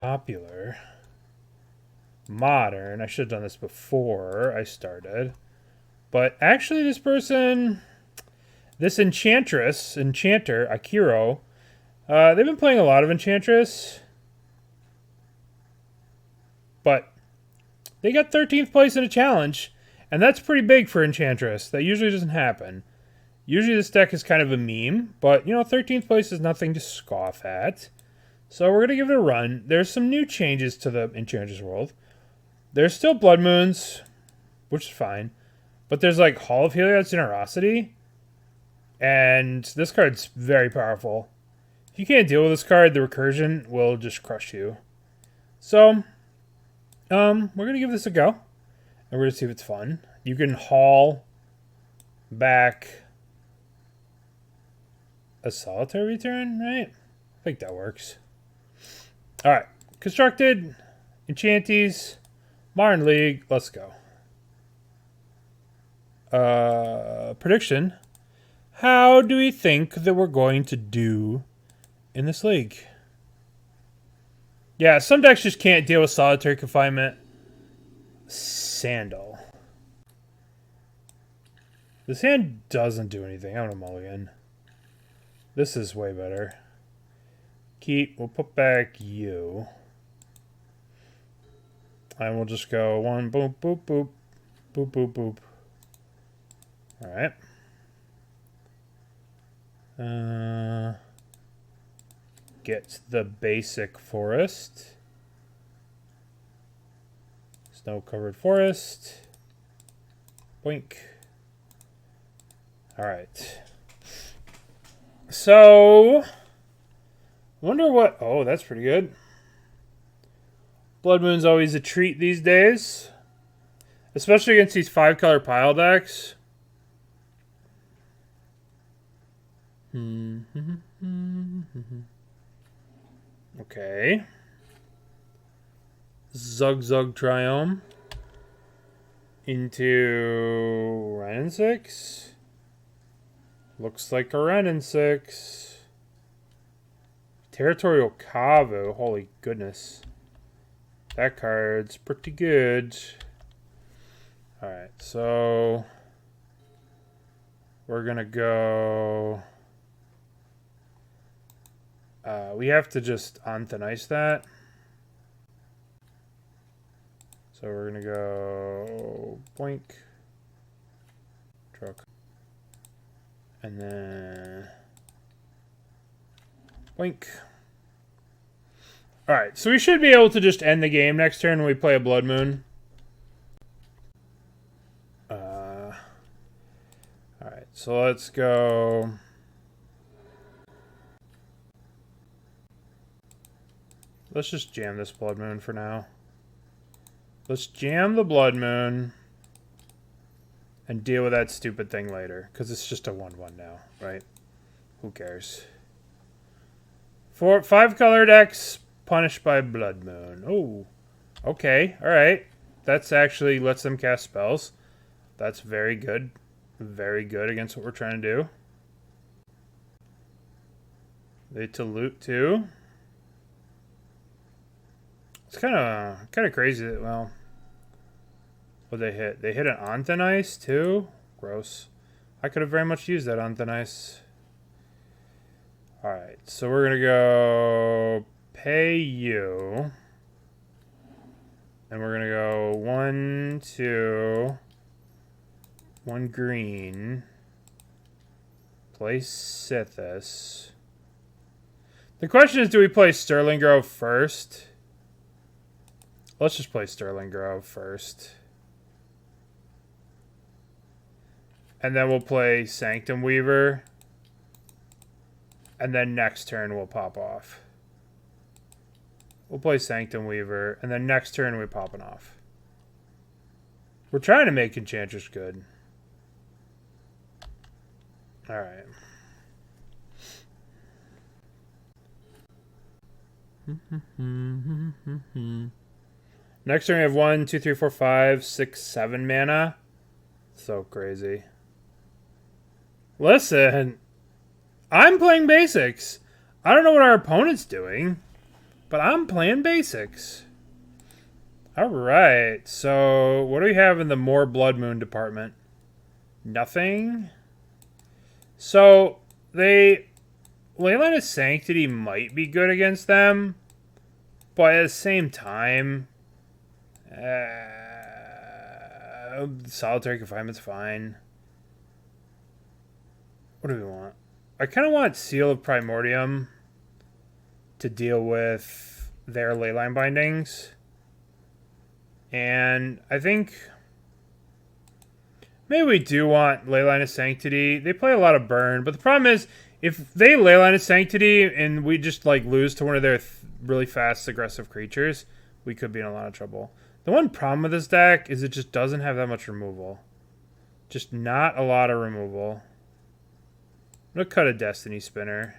Popular. Modern. I should have done this before I started. But actually this person, this Enchanter, Akiro, they've been playing a lot of Enchantress. But they got 13th place in a challenge. And that's pretty big for Enchantress. That usually doesn't happen. Usually this deck is kind of a meme. But, 13th place is nothing to scoff at. So we're going to give it a run. There's some new changes to the Enchantress world. There's still Blood Moons, which is fine. But there's like Hall of Heliod's Generosity. And this card's very powerful. If you can't deal with this card, the Recursion will just crush you. So, we're going to give this a go. And we're going to see if it's fun. You can haul back a solitary return, right? I think that works. Alright. Constructed. Enchanties. Modern League. Let's go. Prediction. How do we think that we're going to do in this league? Yeah, some decks just can't deal with Solitary Confinement. Sandal. This hand doesn't do anything. I'm going to mulligan. This is way better. Keep. We'll put back you. And we'll just go one, boop, boop, boop. Boop, boop, boop. Alright. Get the basic forest. Snow-covered forest. Boink. Alright. So, wonder what... Oh, that's pretty good. Blood Moon's always a treat these days. Especially against these 5-color pile decks. Okay. Zug Zug Triome. Into Renin 6. Looks like a Renin 6. Territorial Kavu. Holy goodness. That card's pretty good. Alright, so we're gonna go. We have to just Anthonice that. So we're gonna go boink. Truck. And then boink. Alright, so we should be able to just end the game next turn when we play a Blood Moon. Alright, so let's go. Let's just jam this Blood Moon for now. Let's jam the Blood Moon and deal with that stupid thing later, because it's just a 1/1 now, right? Who cares? 5-color decks punished by Blood Moon. Oh, okay, alright. That's actually lets them cast spells. That's very good. Very good against what we're trying to do. They to loot too. It's kind of crazy that, well, what they hit? They hit an Anthonice too? Gross. I could have very much used that Anthonice. Alright, so we're going to go pay you. And we're going to go 1, 2, 1 green. Play Sythis. The question is, do we play Sterling Grove first? Let's just play Sterling Grove first. And then we'll play Sanctum Weaver. And then next turn we'll pop off. We'll play Sanctum Weaver. And then next turn we're popping off. We're trying to make Enchantress good. Alright. Next turn we have 1, 2, 3, 4, 5, 6, 7 mana. So crazy. Listen, I'm playing basics. I don't know what our opponent's doing. But I'm playing basics. Alright, so what do we have in the more Blood Moon department? Nothing. So, Leyline of Sanctity might be good against them, but at the same time, Solitary Confinement's fine. What do we want? I kind of want Seal of Primordium to deal with their Leyline Bindings. And I think maybe we do want Leyline of Sanctity. They play a lot of burn, but the problem is if they Leyline of Sanctity and we just like lose to one of their really fast aggressive creatures, we could be in a lot of trouble. The one problem with this deck is it just doesn't have that much removal. Just not a lot of removal. I'm going to cut a Destiny Spinner.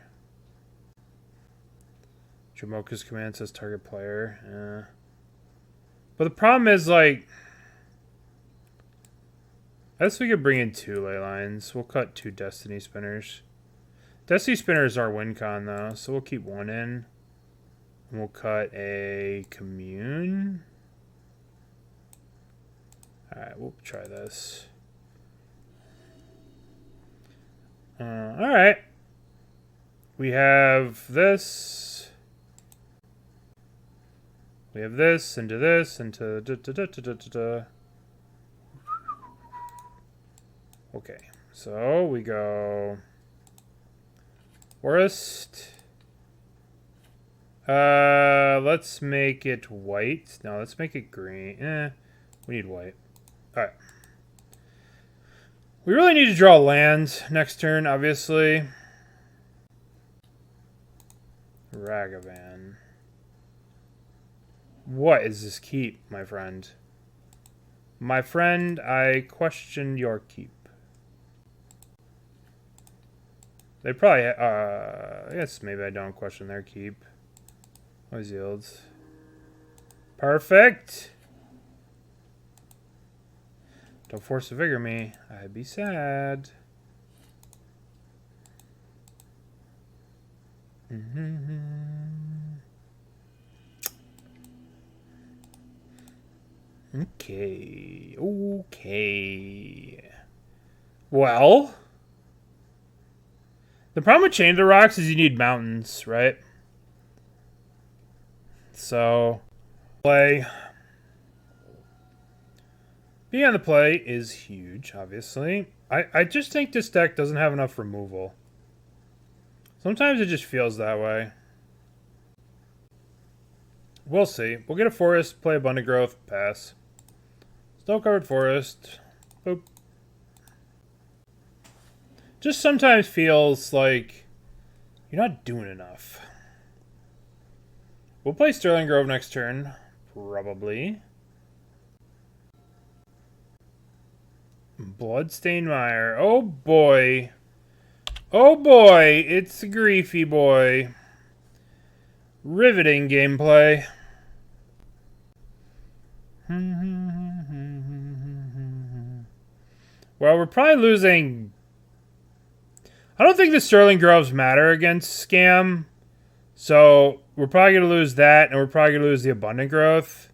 Jamoka's command says target player. But the problem is, like, I guess we could bring in 2 Leylines. We'll cut 2 Destiny Spinners. Destiny Spinners are win con, though, so we'll keep 1 in. And we'll cut a Commune. Alright, we'll try this. Alright. We have this. We have this, into this, into... Okay, so we go... Forest. Let's make it white. No, let's make it green. We need white. Alright. We really need to draw land next turn, obviously. Ragavan. What is this keep, my friend? My friend, I question your keep. They probably, I guess maybe I don't question their keep. Always yields. Perfect! Don't Force of Vigor me. I'd be sad. Okay. Okay. Well, the problem with Chain of the Rocks is you need mountains, right? So, play. Being on the play is huge, obviously. I just think this deck doesn't have enough removal. Sometimes it just feels that way. We'll see. We'll get a forest, play Abundant Growth, pass. Snow-covered forest. Boop. Just sometimes feels like you're not doing enough. We'll play Sterling Grove next turn. Probably. Bloodstained Mire. Oh boy. Oh boy. It's a griefy boy. Riveting gameplay. Well, we're probably losing... I don't think the Sterling Groves matter against Scam. So, we're probably going to lose that, and we're probably going to lose the Abundant Growth.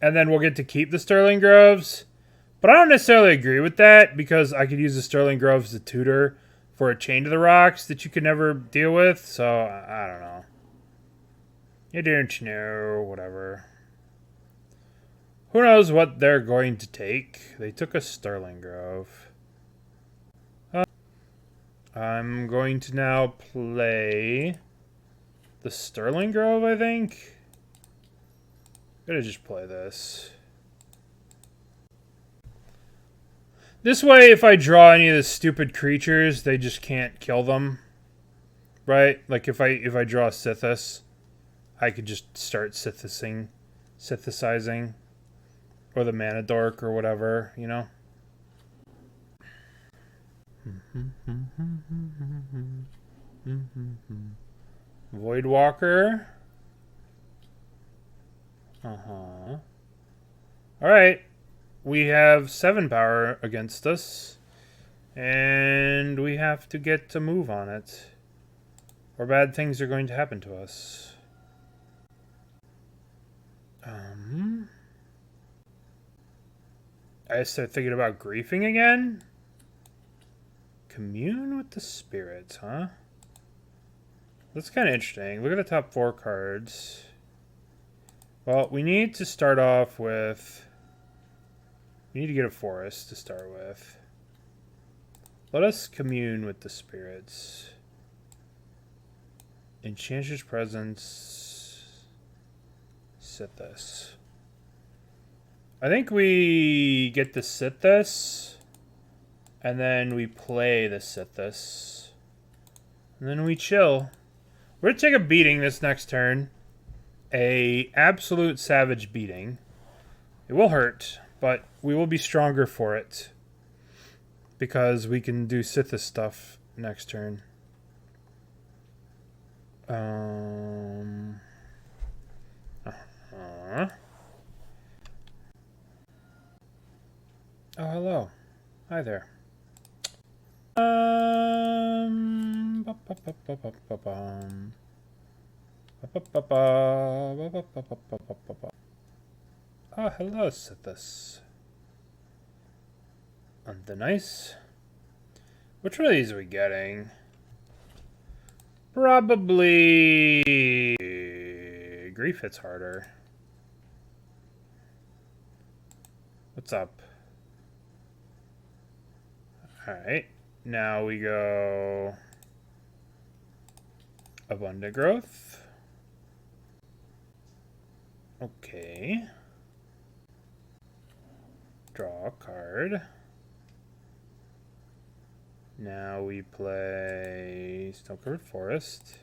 And then we'll get to keep the Sterling Groves. But I don't necessarily agree with that, because I could use the Sterling Groves to tutor for a Chain to the Rocks that you could never deal with. So, I don't know. You don't know, whatever. Who knows what they're going to take? They took a Sterling Grove. I'm going to now play the Sterling Grove, I think. I'm gonna just play this. This way, if I draw any of the stupid creatures, they just can't kill them. Right? Like if I draw Sythis, I could just start Sythicizing. Or the Mana Dork or whatever, you know? Voidwalker. Alright. We have 7 power against us. And we have to get a move on it, or bad things are going to happen to us. I start thinking about griefing again. Commune with the spirits, huh? That's kind of interesting. Look at the top 4 cards. Well, we need to start off with... We need to get a forest to start with. Let us commune with the spirits. Enchantress presence. Sythis. I think we get the Sythis, and then we play the Sythis, and then we chill. We're going to take a beating this next turn. A absolute savage beating. It will hurt, but we will be stronger for it, because we can do Sythis stuff next turn. Oh, hello. Hi there. Oh, hello, Sythis. On the nice. Which one of these are we getting? Probably grief hits harder. What's up? Alright, now we go Abundant Growth. Okay. Draw a card. Now we play Snow-Covered Forest.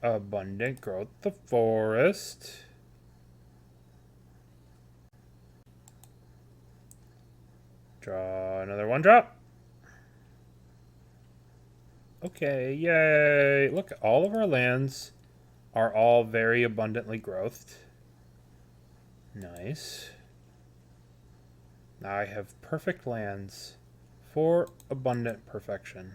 Abundant Growth the Forest. Draw another 1-drop. Okay, yay. Look, all of our lands are all very abundantly growthed. Nice. Now I have perfect lands for abundant perfection.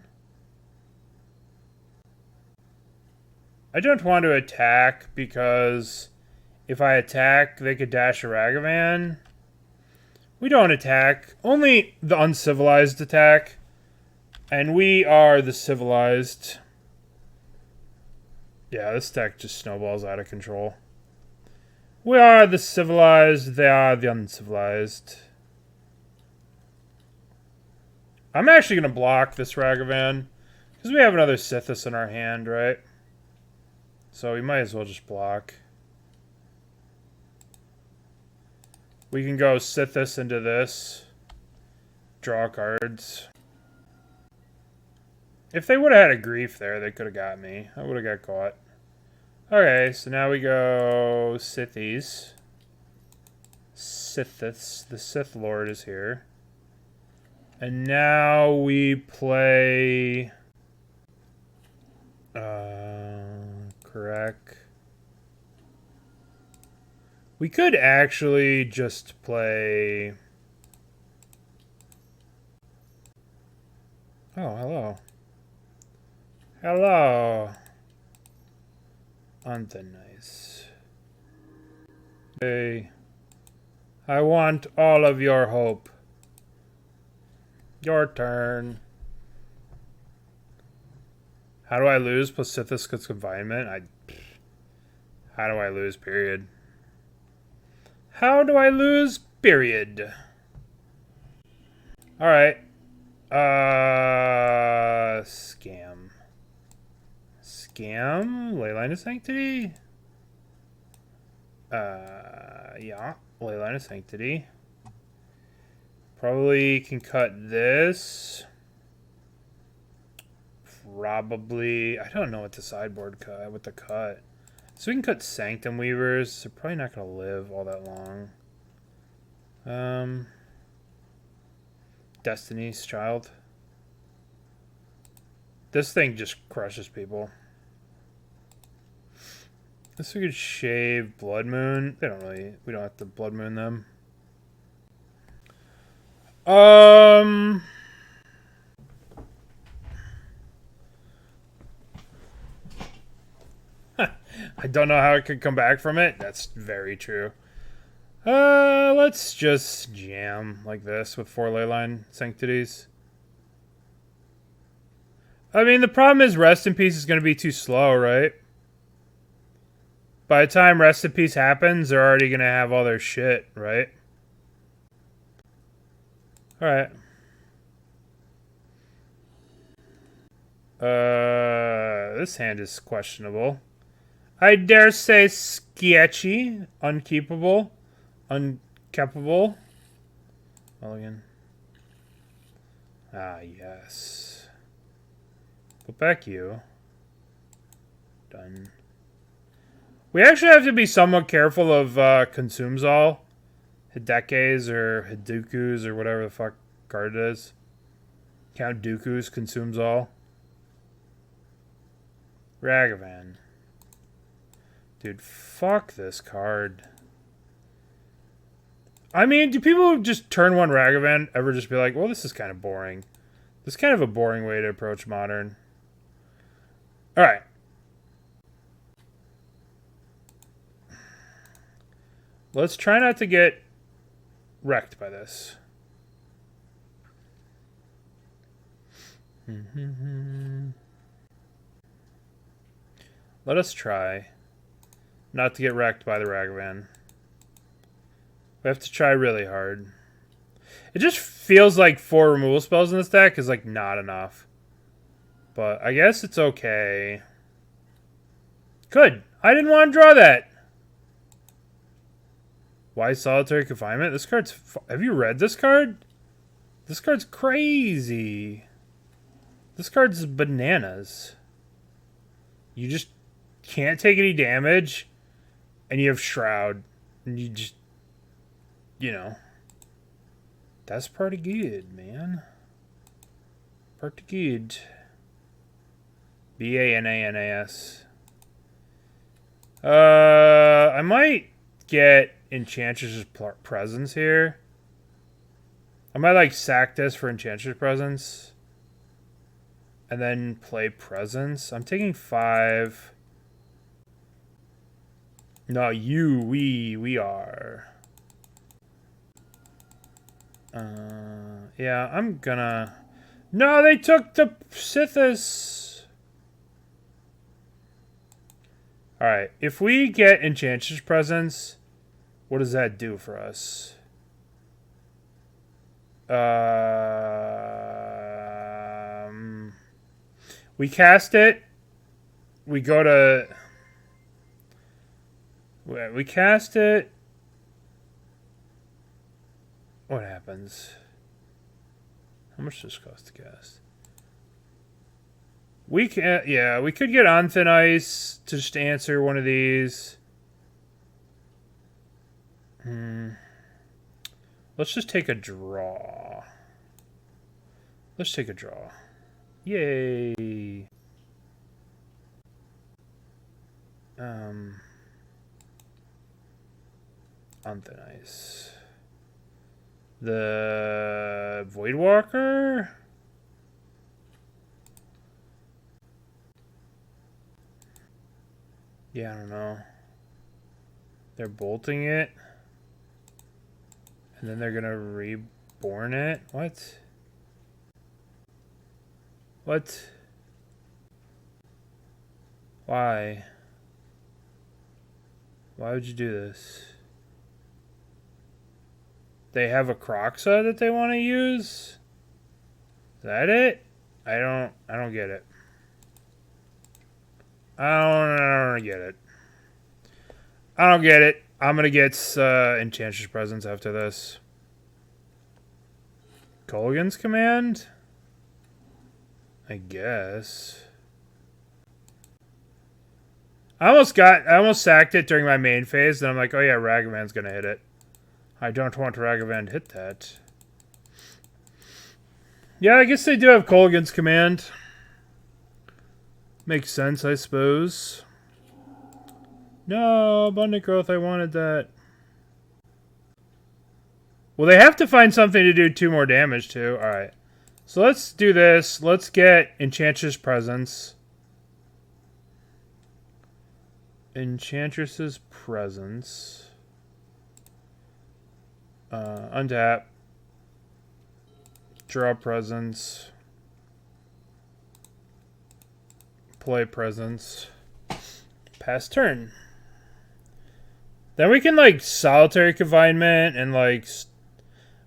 I don't want to attack because if I attack, they could dash a Ragavan. We don't attack. Only the uncivilized attack. And we are the civilized. Yeah, this deck just snowballs out of control. We are the civilized. They are the uncivilized. I'm actually going to block this Ragavan. Because we have another Sythis in our hand, right? So we might as well just block. We can go Sythis into this. Draw cards. If they would have had a grief there, they could have got me. I would have got caught. Okay, so now we go Sythis. Sythis. The Sith Lord is here. And now we play... correct. We could actually just play... Oh, hello. Hello. Aren't they nice? Hey. I want all of your hope. Your turn. How do I lose? Plus Sythis Confinement? How do I lose, period? How do I lose, period? Alright. Scam. Scam? Leyline of Sanctity? Yeah. Leyline of Sanctity. Probably can cut this. Probably. I don't know what the sideboard cut. What the cut. So we can cut Sanctum Weavers. They're probably not going to live all that long. Destiny's Child. This thing just crushes people. Guess we could shave Blood Moon. They don't really. We don't have to Blood Moon them. I don't know how it could come back from it. That's very true. Let's just jam like this with 4 Leyline Sanctities. I mean, the problem is Rest in Peace is going to be too slow, right? By the time Rest in Peace happens, they're already going to have all their shit, right? Alright. This hand is questionable. I dare say sketchy, unkeepable, unkeepable. Mulligan. Ah, yes. Put back you. Done. We actually have to be somewhat careful of Consumes All. Hidekes or Hidukus or whatever the fuck card it is. Count Dooku's Consumes All. Ragavan. Dude, fuck this card. I mean, do people who just turn 1 Ragavan ever just be like, well, this is kind of boring? This is kind of a boring way to approach Modern. Alright. Let's try not to get wrecked by this. Let us try not to get wrecked by the Ragavan. We have to try really hard. It just feels like 4 removal spells in this deck is like not enough. But I guess it's okay. Good. I didn't want to draw that. Why Solitary Confinement? This card's... Have you read this card? This card's crazy. This card's bananas. You just can't take any damage. And you have Shroud. And you just... You know. That's pretty good, man. Pretty good. B-A-N-A-N-A-S. I might get Enchantress' Presence here. I might like sack this for Enchantress' Presence. And then play Presence. I'm taking 5. No, we are. Yeah, I'm gonna... No, they took the Sythis. Alright, if we get Enchantress' Presence, what does that do for us? We cast it. We go to... We cast it. What happens? How much does this cost to cast? We can, yeah, we could get on Thin Ice to just answer one of these. Let's just take a draw. Let's take a draw. Yay. On Thin Ice. The Voidwalker? Yeah, I don't know. They're bolting it. And then they're gonna reborn it? What? What? Why? Why would you do this? They have a Croxa that they want to use? Is that it? I don't get it. I don't get it. I don't get it. I'm gonna get Enchantress Presence after this. Kolaghan's Command? I guess. I almost sacked it during my main phase, and I'm like, oh yeah, Ragavan's gonna hit it. I don't want Ragavan to hit that. Yeah, I guess they do have Kolaghan's Command. Makes sense, I suppose. No, Abundant Growth, I wanted that. Well, they have to find something to do 2 more damage to. Alright. So let's do this. Let's get Enchantress Presence. Enchantress's Presence. Untap. Draw Presence. Play Presence. Pass turn. Then we can, like, Solitary Confinement and, like,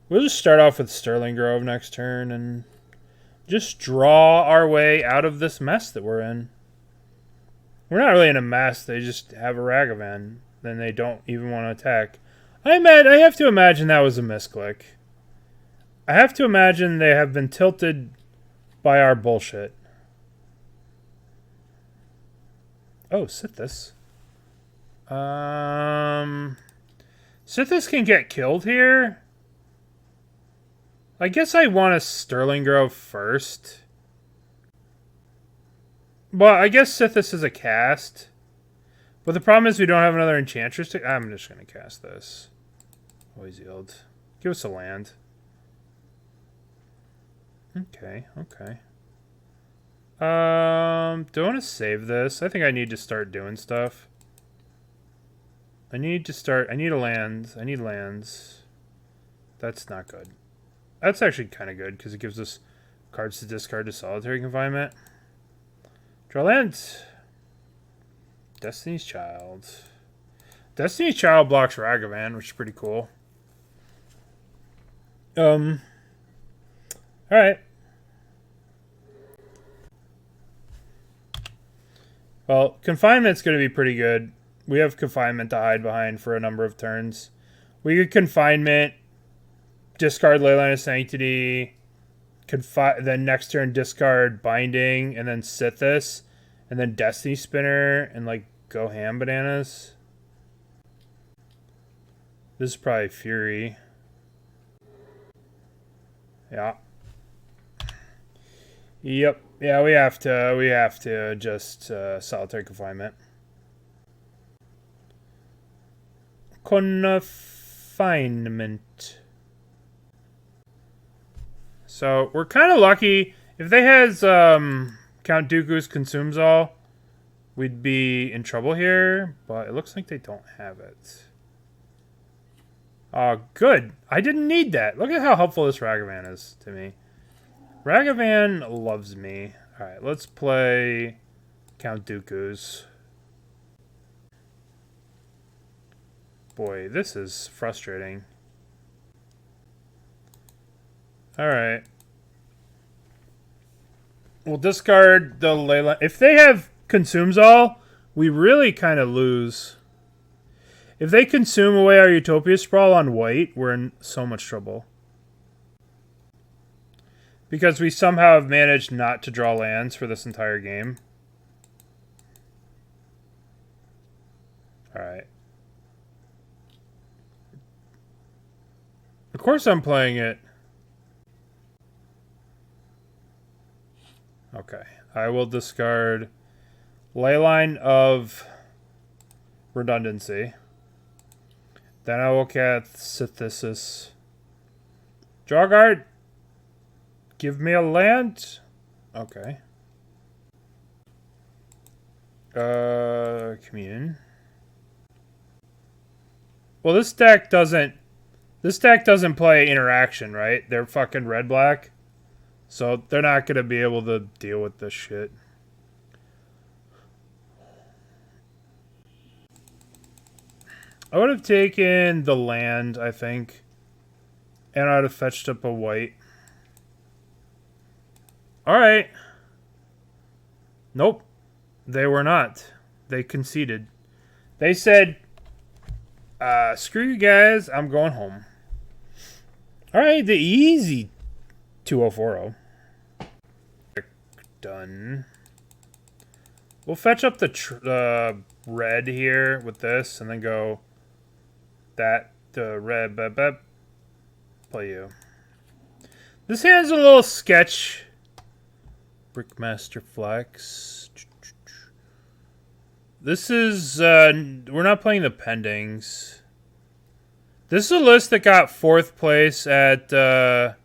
we'll just start off with Sterling Grove next turn and just draw our way out of this mess that we're in. We're not really in a mess. They just have a Ragavan. Then they don't even want to attack. I have to imagine that was a misclick. I have to imagine they have been tilted by our bullshit. Oh, Sythis. Sythis can get killed here. I guess I want a Sterling Grove first. Well, I guess Sythis is a cast. But the problem is we don't have another Enchantress to... I'm just going to cast this. Always yield. Give us a land. Okay, okay. Do I want to save this? I think I need to start doing stuff. I need a land. I need lands. That's not good. That's actually kind of good because it gives us cards to discard to Solitary Confinement. Draw land. Destiny's Child. Destiny's Child blocks Ragavan, which is pretty cool. Alright. Well, Confinement's going to be pretty good. We have Confinement to hide behind for a number of turns. We could Confinement, discard Leyline of Sanctity, then next turn discard Binding, and then Sythis, and then Destiny Spinner, and like go ham bananas. This is probably Fury. Yeah. Yep. Yeah, we have to just Solitary Confinement. Confinement. So we're kind of lucky. If they has Count Dooku's Consumes All, we'd be in trouble here. But it looks like they don't have it. Oh, good. I didn't need that. Look at how helpful this Ragavan is to me. Ragavan loves me. Alright, let's play Count Dooku's. Boy, this is frustrating. Alright. We'll discard the Leyline. If they have Consumes All, we really kind of lose. If they consume away our Utopia Sprawl on white, we're in so much trouble. Because we somehow have managed not to draw lands for this entire game. Alright. Of course I'm playing it. Okay. I will discard Leyline of Redundancy. Then I will cast Sythis. Draw card. Give me a land. Okay. Commune. Well, this deck doesn't play interaction, right? They're fucking red-black. So they're not going to be able to deal with this shit. I would have taken the land, I think. And I would have fetched up a white. Alright. Nope. They were not. They conceded. They said, screw you guys, I'm going home. Alright, the easy 2040. Done. We'll fetch up the red here with this, and then go the red, play you. This hand's a little sketch. Brickmaster Flex. This is, we're not playing the pendings. This is a list that got 4th place at, or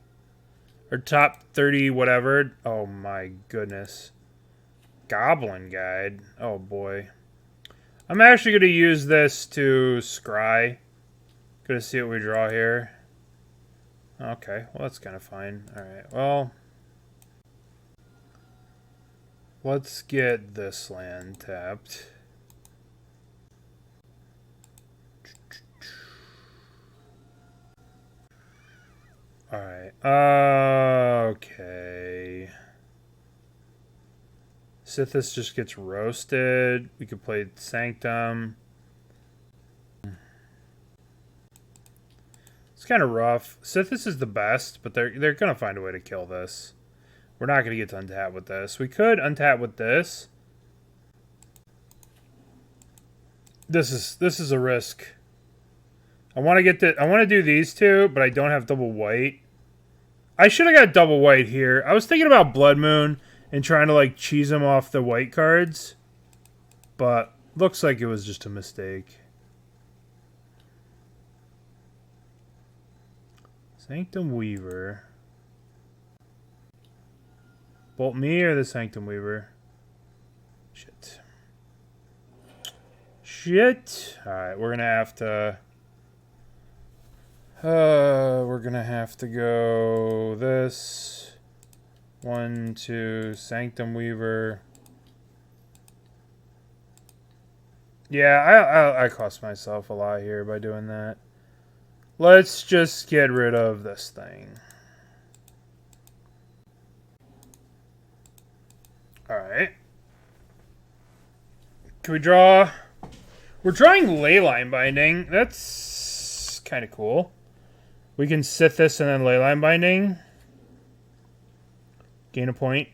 top 30 whatever. Oh my goodness. Goblin Guide. Oh boy. I'm actually going to use this to scry. Gonna see what we draw here. Okay, well that's kind of fine. Alright, well... let's get this land tapped. Alright, okay. Sythis just gets roasted. We could play Sanctum. It's kind of rough. Sythis is the best, but they're going to find a way to kill this. We're not going to get to untap with this. We could untap with this. This is a risk. I want to do these two, but I don't have double white. I should have got double white here. I was thinking about Blood Moon and trying to like cheese them off the white cards, but looks like it was just a mistake. Sanctum Weaver. Bolt me or the Sanctum Weaver? Shit. Shit. Alright, we're gonna have to... we're gonna have to go this. 1, 2, Sanctum Weaver. Yeah, I cost myself a lot here by doing that. Let's just get rid of this thing. Alright. Can we draw... we're drawing Leyline Binding. That's kind of cool. We can sit this and then Leyline Binding. Gain a point.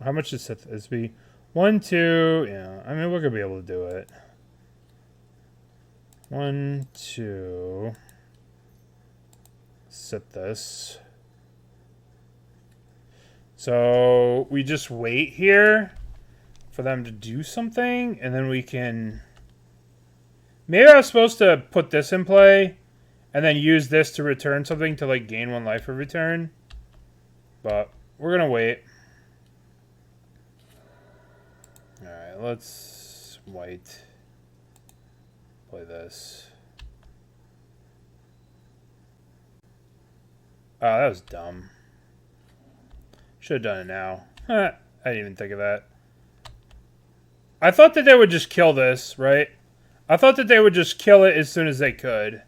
How much does Sythis be? 1, 2. Yeah, I mean, we're going to be able to do it. 1, 2. Sit this. So we just wait here for them to do something, and then we can... maybe I was supposed to put this in play and then use this to return something to like gain 1 life of return. But we're going to wait. Alright, let's white. Play this. Oh, that was dumb. Should have done it now. I didn't even think of that. I thought that they would just kill this, right? I thought that they would just kill it as soon as they could.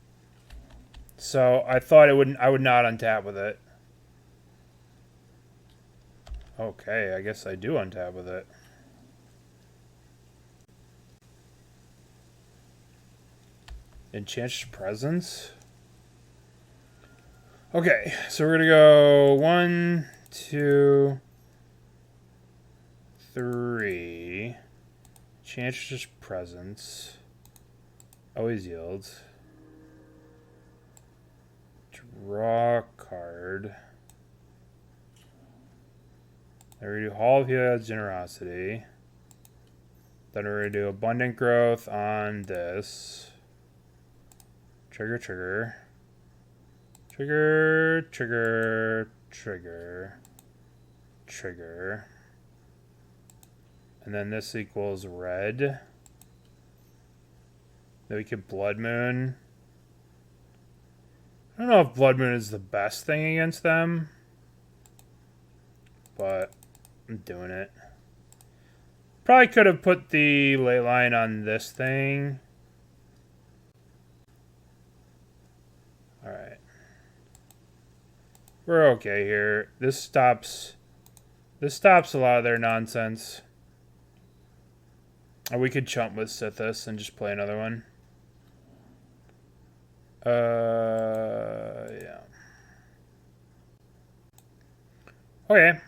So I thought I would not untap with it. Okay, I guess I do untap with it. Enchantress Presence. Okay, so we're gonna go 1, 2, 3. Enchantress Presence. Always yields. Draw card. Then we're gonna do Hall of Heliod's Generosity. Then we're gonna do Abundant Growth on this. Trigger, trigger. Trigger, trigger, trigger. Trigger. And then this equals red. Then we could Blood Moon. I don't know if Blood Moon is the best thing against them. But I'm doing it. Probably could have put the Leyline on this thing. Alright. We're okay here. This stops a lot of their nonsense. Or we could chump with Sythis and just play another one. Yeah. Okay.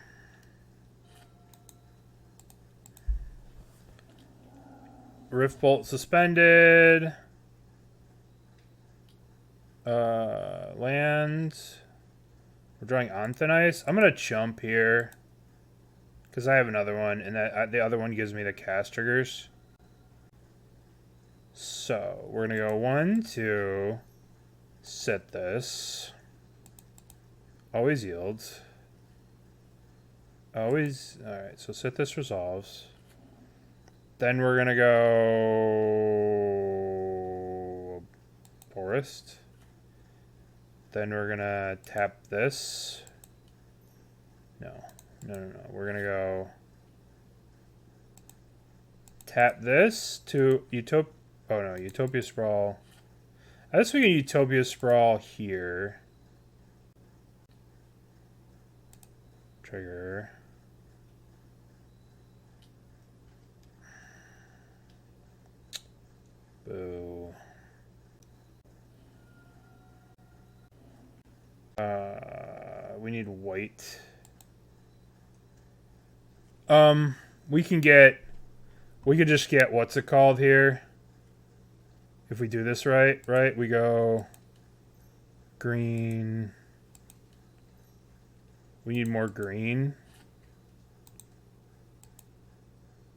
Rift Bolt suspended. Lands. We're drawing Anthonice. I'm gonna chump here because I have another one, and that the other one gives me the cast triggers. So we're gonna go 1, 2. Set this. Always yields. Always. All right. So set this resolves. Then we're going to go forest. Then we're going to tap this. No. We're going to go tap this to Utopia. Oh no, Utopia Sprawl. I guess we can Utopia Sprawl here. Trigger. Boo. We need white. We could just get, what's it called here? If we do this right? We go green. We need more green.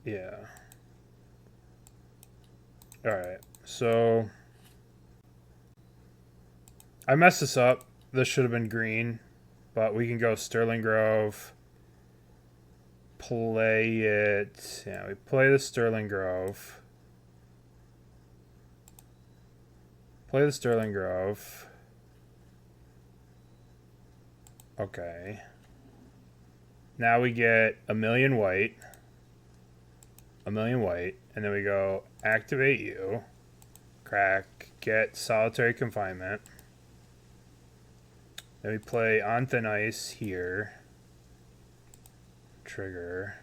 Yeah. Alright, so I messed this up. This should have been green, but we can go Sterling Grove. Play it. Yeah, we play the Sterling Grove. Play the Sterling Grove. Okay. Now we get a million white. And then we go activate you. Crack. Get Solitary Confinement. Then we play On Thin Ice here. Trigger.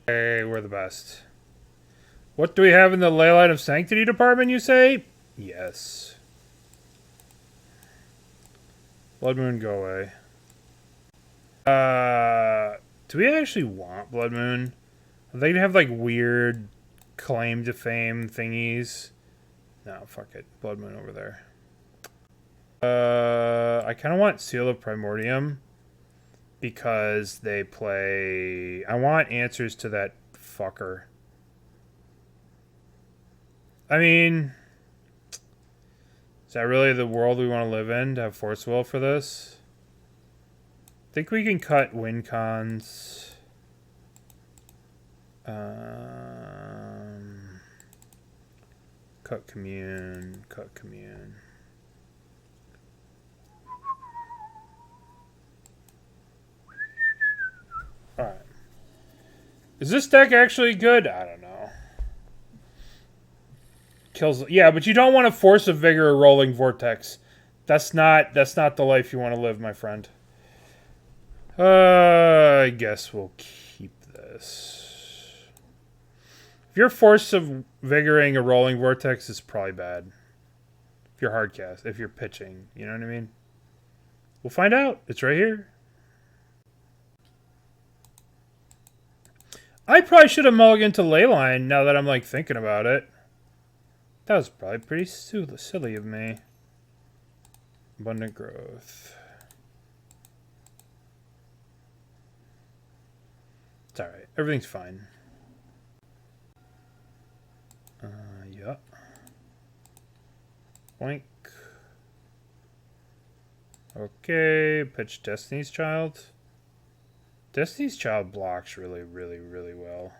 Hey, we're the best. What do we have in the Leyline of Sanctity department, you say? Yes. Blood Moon, go away. Do we actually want Blood Moon? They have like weird claim to fame thingies. No, fuck it. Blood Moon over there. I kind of want Seal of Primordium because they play. I want answers to that fucker. I mean, is that really the world we want to live in? To have Force Will for this? I think we can cut win cons. Cut Commune. Cut Commune. Alright. Is this deck actually good? I don't know. Kills. Yeah, but you don't want a Force of Vigor or Rolling Vortex. That's not the life you want to live, my friend. I guess we'll keep this. If you're Force of Vigoring a Rolling Vortex, it's probably bad. If you're hardcast, if you're pitching, you know what I mean? We'll find out. It's right here. I probably should have mulliganed to Leyline now that I'm like thinking about it. That was probably pretty silly of me. Abundant Growth. It's alright. Everything's fine. Yeah. Boink. Okay. Pitch Destiny's Child. Destiny's Child blocks really, really, really well.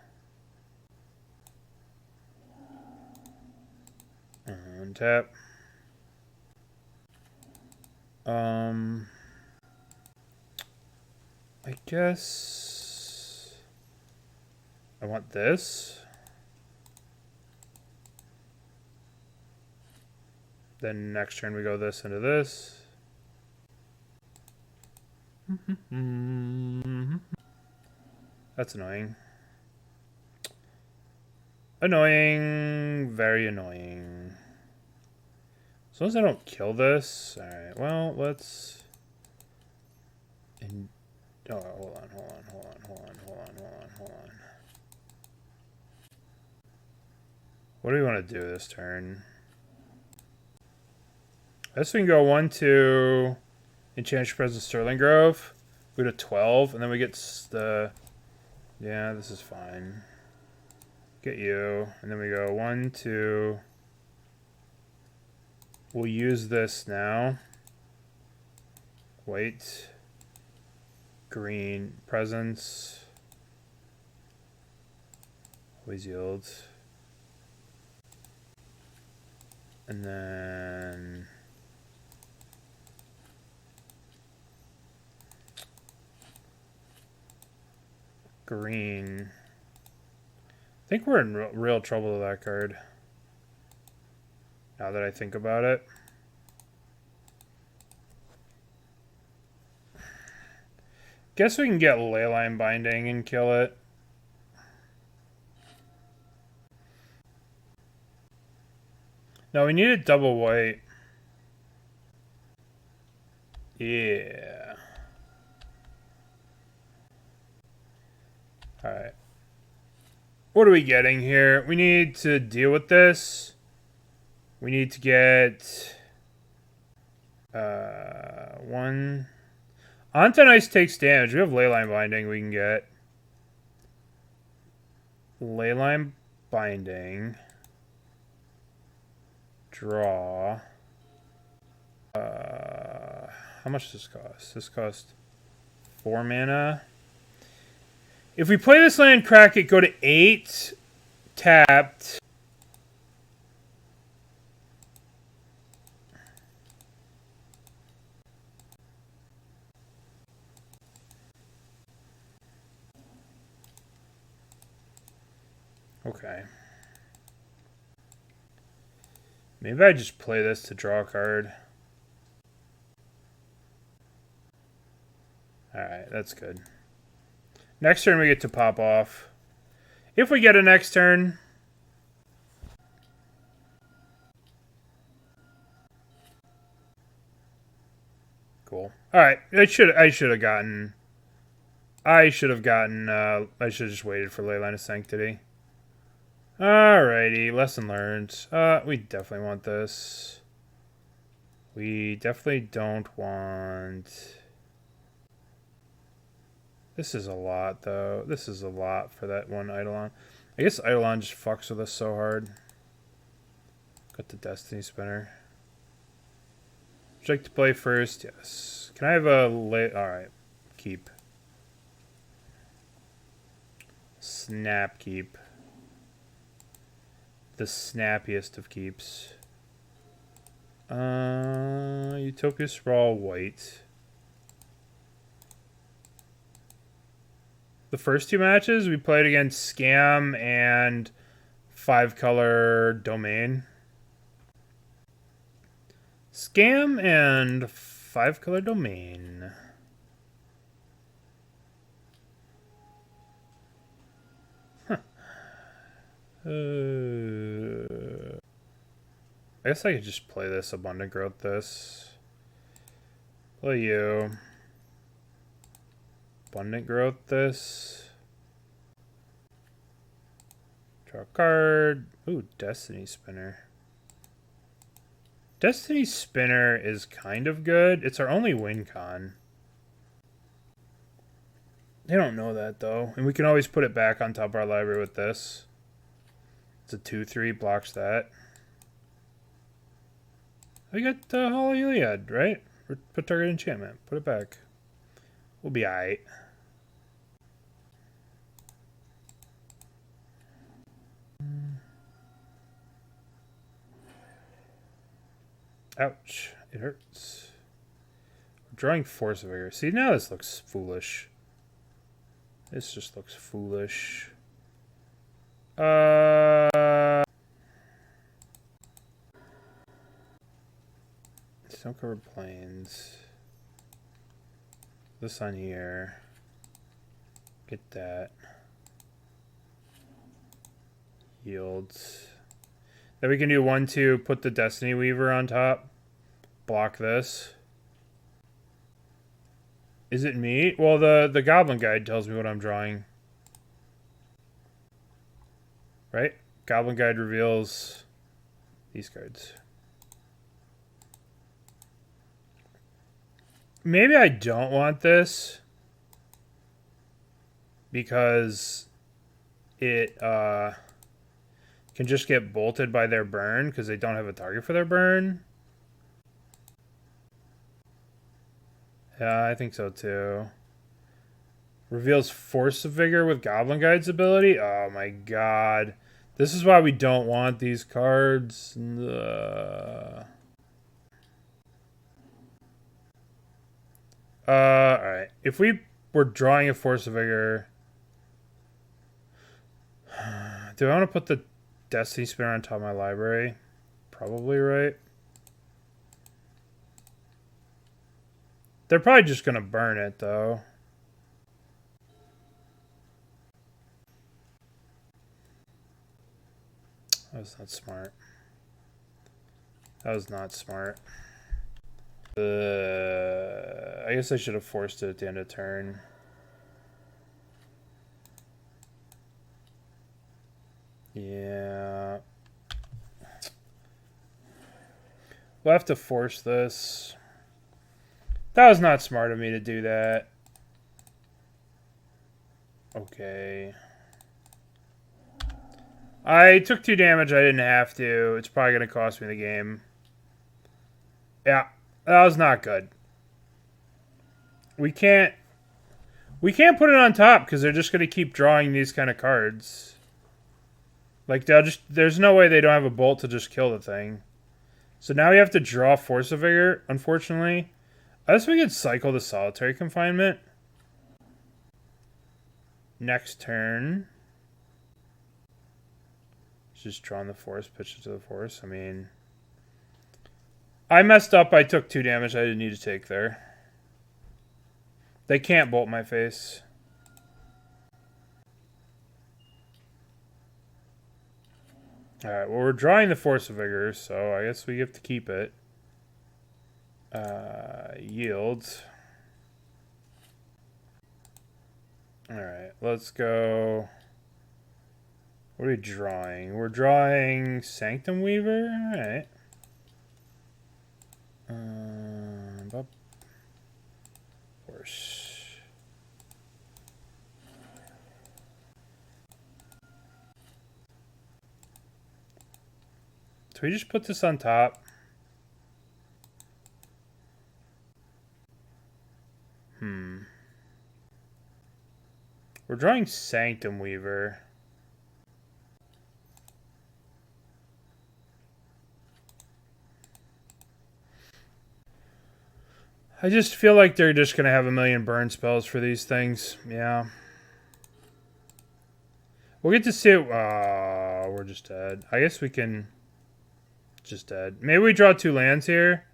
Untap. I guess I want this. Then next turn we go this into this. That's annoying. Annoying. Very annoying. As long as I don't kill this. Alright, well, let's... Oh, hold on. What do we want to do this turn? I guess we can go 1-2... Enchantress Presence Sterling Grove. We go to 12, and then we get the... Yeah, this is fine. Get you, and then we go 1-2... We'll use this now. White. Green. Presence. Always yield. And then... green. I think we're in real trouble with that card. Now that I think about it. Guess we can get Leyline Binding and kill it. No, we need a double white. Yeah. Alright. What are we getting here? We need to deal with this. We need to get... one... Onton Ice takes damage. We have Leyline Binding we can get. Leyline Binding. Draw. How much does this cost? This costs 4 mana. If we play this land, crack it, go to 8, tapped. Okay. Maybe I just play this to draw a card. Alright, that's good. Next turn we get to pop off. If we get a next turn. Cool. Alright, I should have gotten I should have just waited for Leyline of Sanctity. Alrighty, lesson learned. We definitely want this. We definitely don't want... This is a lot, though. This is a lot for that one Eidolon. I guess Eidolon just fucks with us so hard. Got the Destiny Spinner. Would you like to play first? Yes. Can I have a late... Alright. Keep. Snap keep. The snappiest of keeps. Utopia Sprawl white. The first two matches we played against Scam and 5-color Domain. Scam and 5-color Domain. Huh. I guess I could just play this Abundant Growth this. Play you. Abundant Growth this. Draw a card. Ooh, Destiny Spinner. Destiny Spinner is kind of good. It's our only win con. They don't know that, though. And we can always put it back on top of our library with this. It's a 2/3, blocks that. We got Hall of Heliod, right? Put target enchantment. Put it back. We'll be alright. Ouch. It hurts. We're drawing Force of Vigor. See, now this looks foolish. This just looks foolish. Snow-covered plains. This on here. Get that. Yields. Then we can do 1/2, put the Destiny Weaver on top. Block this. Is it me? Well, the Goblin Guide tells me what I'm drawing. Right? Goblin Guide reveals these cards. Maybe I don't want this because it can just get bolted by their burn because they don't have a target for their burn. Yeah, I think so too. Reveals Force of Vigor with Goblin Guide's ability. Oh my god. This is why we don't want these cards. Alright. If we were drawing a Force of Vigor... Do I want to put the Destiny Spinner on top of my library? Probably, right? They're probably just going to burn it, though. That was not smart. That was not smart. I guess I should have forced it at the end of turn. Yeah. We'll have to force this. That was not smart of me to do that. Okay. I took 2 damage. I didn't have to. It's probably going to cost me the game. Yeah, that was not good. We can't put it on top because they're just going to keep drawing these kind of cards. Like, there's no way they don't have a bolt to just kill the thing. So now we have to draw Force of Vigor, unfortunately. I guess we could cycle the Solitary Confinement. Next turn. Just drawing the Force, pitch it to the Force. I mean, I messed up. I took 2 damage I didn't need to take there. They can't bolt my face. Alright, well, we're drawing the Force of Vigor, so I guess we have to keep it. Yield. Alright, let's go. What are we drawing? We're drawing Sanctum Weaver? Alright. Force. So we just put this on top. We're drawing Sanctum Weaver. I just feel like they're just going to have a million burn spells for these things. Yeah. We'll get to see it. We're just dead. I guess we can... Just dead. Maybe we draw 2 lands here.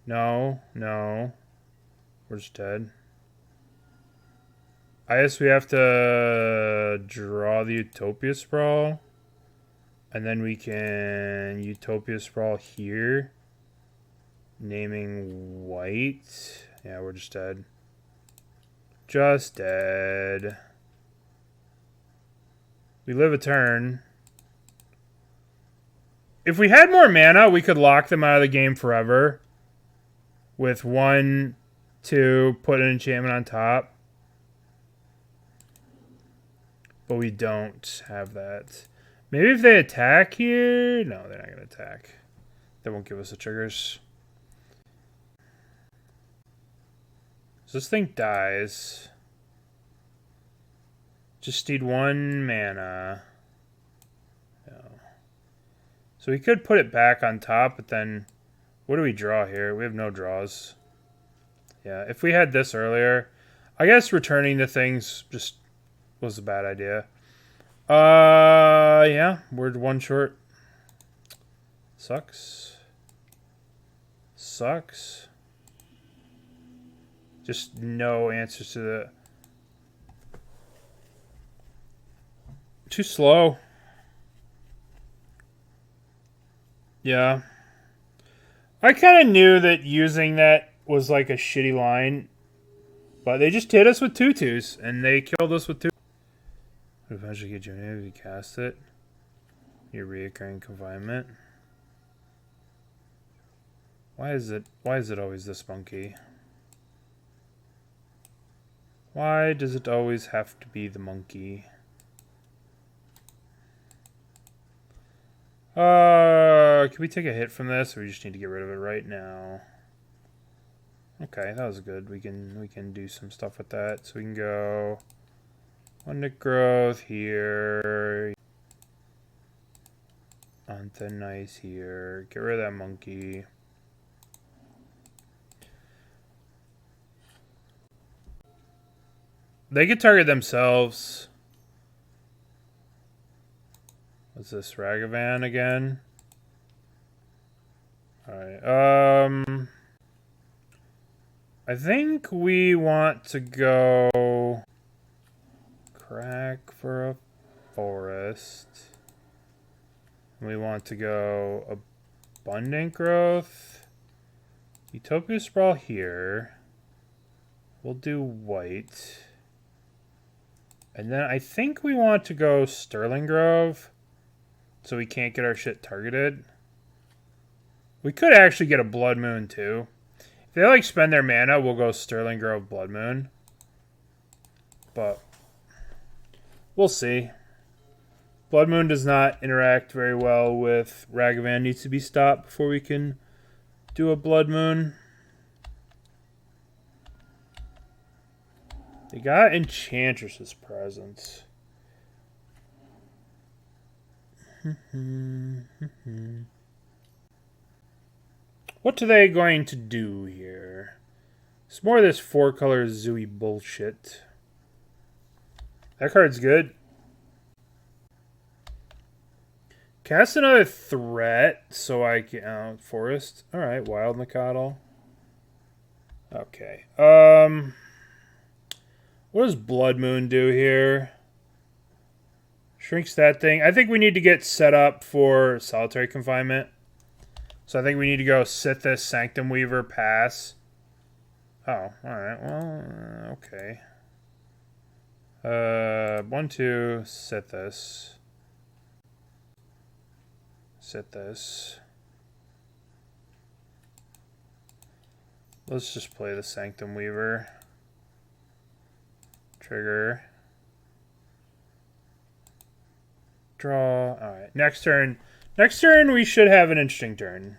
No. No. We're just dead. I guess we have to draw the Utopia Sprawl. And then we can Utopia Sprawl here. Naming white. Yeah, we're just dead. Just dead. We live a turn. If we had more mana, we could lock them out of the game forever. With 1, 2, put an enchantment on top. But we don't have that. Maybe if they attack here... No, they're not going to attack. They won't give us the triggers. So this thing dies. Just need 1 mana. No. So we could put it back on top, but then... What do we draw here? We have no draws. Yeah, if we had this earlier... I guess returning the things just... was a bad idea. Yeah, we're 1 short. Sucks. Sucks. Just no answers to the... Too slow. Yeah. I kind of knew that using that was like a shitty line. But they just hit us with 2/2s, and they killed us with 2. Eventually get your name if you cast it. Your reoccurring confinement. Why is it always this monkey? Why does it always have to be the monkey? Can we take a hit from this, or we just need to get rid of it right now? Okay, that was good. We can do some stuff with that. So we can go one to growth here. Onto nice here. Get rid of that monkey. They could target themselves. What's this? Ragavan again? Alright. I think we want to go crack for a forest. We want to go abundant growth. Utopia Sprawl here. We'll do white. And then I think we want to go Sterling Grove so we can't get our shit targeted. We could actually get a Blood Moon too. If they like spend their mana, we'll go Sterling Grove Blood Moon. But we'll see. Blood Moon does not interact very well with Ragavan. Needs to be stopped before we can do a Blood Moon. They got Enchantress's presence. What are they going to do here? It's more of this 4-color Zooey bullshit. That card's good. Cast another threat so I can... forest. Alright, Wild Nacatl. Okay. What does Blood Moon do here? Shrinks that thing. I think we need to get set up for Solitary Confinement. So I think we need to go Sythis, Sanctum Weaver, pass. Oh, alright. Well, okay. 1-2, Sythis. Sythis. Let's just play the Sanctum Weaver. Trigger. Draw. Alright, next turn. Next turn, we should have an interesting turn.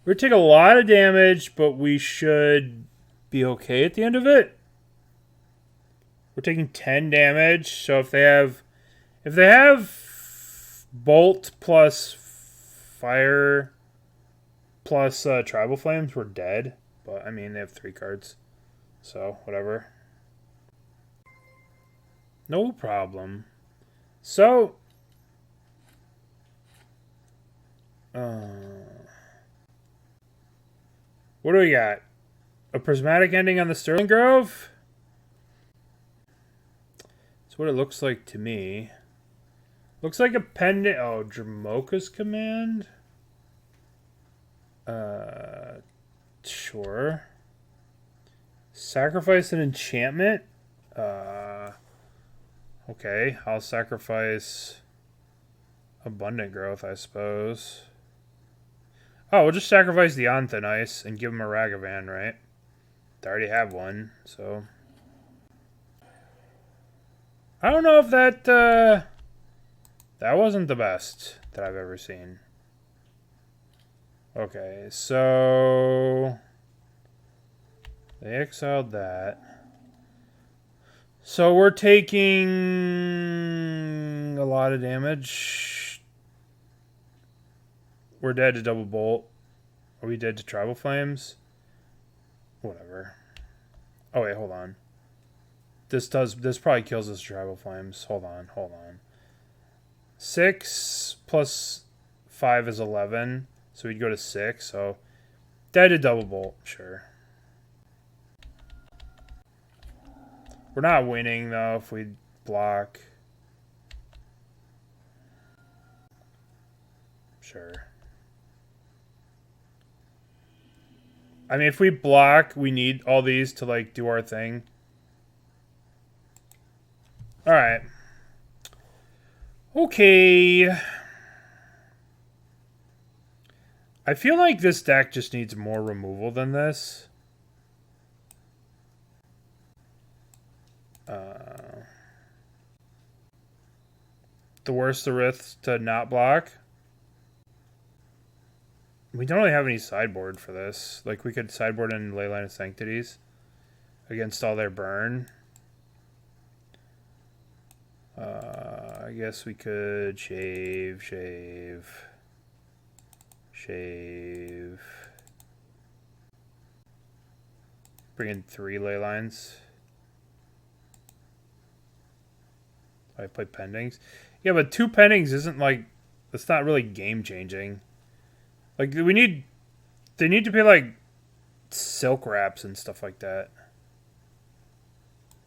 We're going to take a lot of damage, but we should be okay at the end of it. We're taking 10 damage, so if they have Bolt plus Fire plus Tribal Flames, we're dead. But, I mean, they have 3 cards. So, whatever. No problem. So, what do we got? A prismatic ending on the Sterling Grove? That's what it looks like to me. Looks like a pendant. Oh, Dramoka's Command? Sure. Sacrifice an enchantment? Okay, I'll sacrifice Abundant Growth, I suppose. Oh, we'll just sacrifice the Anthonice and give him a Ragavan, right? They already have one, so... I don't know if that, that wasn't the best that I've ever seen. Okay, so... They exiled that. So we're taking a lot of damage. We're dead to Double Bolt. Are we dead to Tribal Flames? Whatever. Oh wait, hold on. This probably kills us Tribal Flames. Hold on. 6 plus 5 is 11. So we'd go to 6. So dead to Double Bolt, sure. We're not winning, though, if we block. Sure. I mean, if we block, we need all these to, like, do our thing. Alright. Okay. I feel like this deck just needs more removal than this. The worse the Riths to not block. We don't really have any sideboard for this. Like, we could sideboard in Leyline of Sanctities against all their burn. I guess we could shave. Bring in 3 Leylines. I play Pendings. Yeah, but 2 Pendings isn't like... It's not really game-changing. Like, they need to be like Silk Wraps and stuff like that.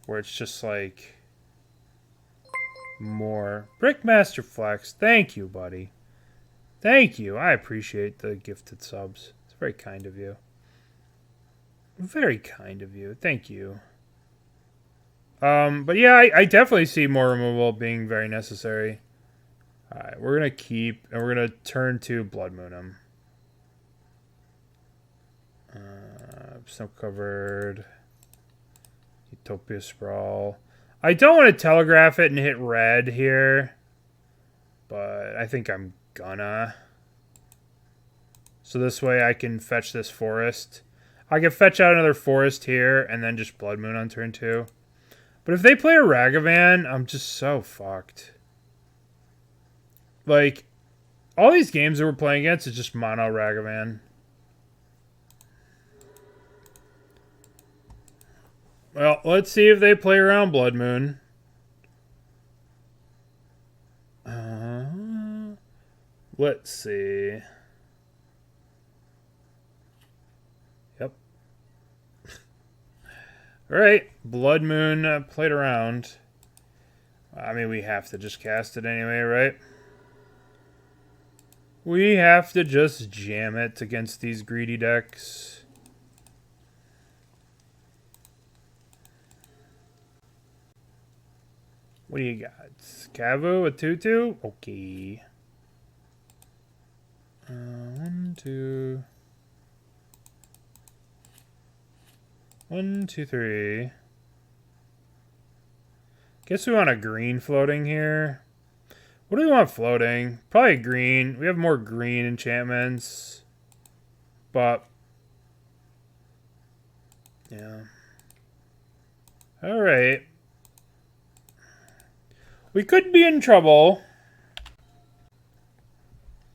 Where it's just like... More. Brickmaster Flex. Thank you, buddy. Thank you. I appreciate the gifted subs. It's very kind of you. Very kind of you. Thank you. But yeah, I definitely see more removal being very necessary. Alright, we're going to keep, and we're going to turn to Blood Moon him. Snow Covered. Utopia Sprawl. I don't want to telegraph it and hit red here, but I think I'm gonna. So this way I can fetch this forest. I can fetch out another forest here and then just Blood Moon on turn 2. But if they play a Ragavan, I'm just so fucked. Like, all these games that we're playing against is just mono Ragavan. Well, let's see if they play around Blood Moon. Let's see. Yep. Alright, Blood Moon played around. I mean, we have to just cast it anyway, right? We have to just jam it against these greedy decks. What do you got? Cavu, a 2/2? Okay. 1, 2. 1, 2, 3. Guess we want a green floating here. What do we want floating? Probably green. We have more green enchantments. But, yeah. Alright. We could be in trouble.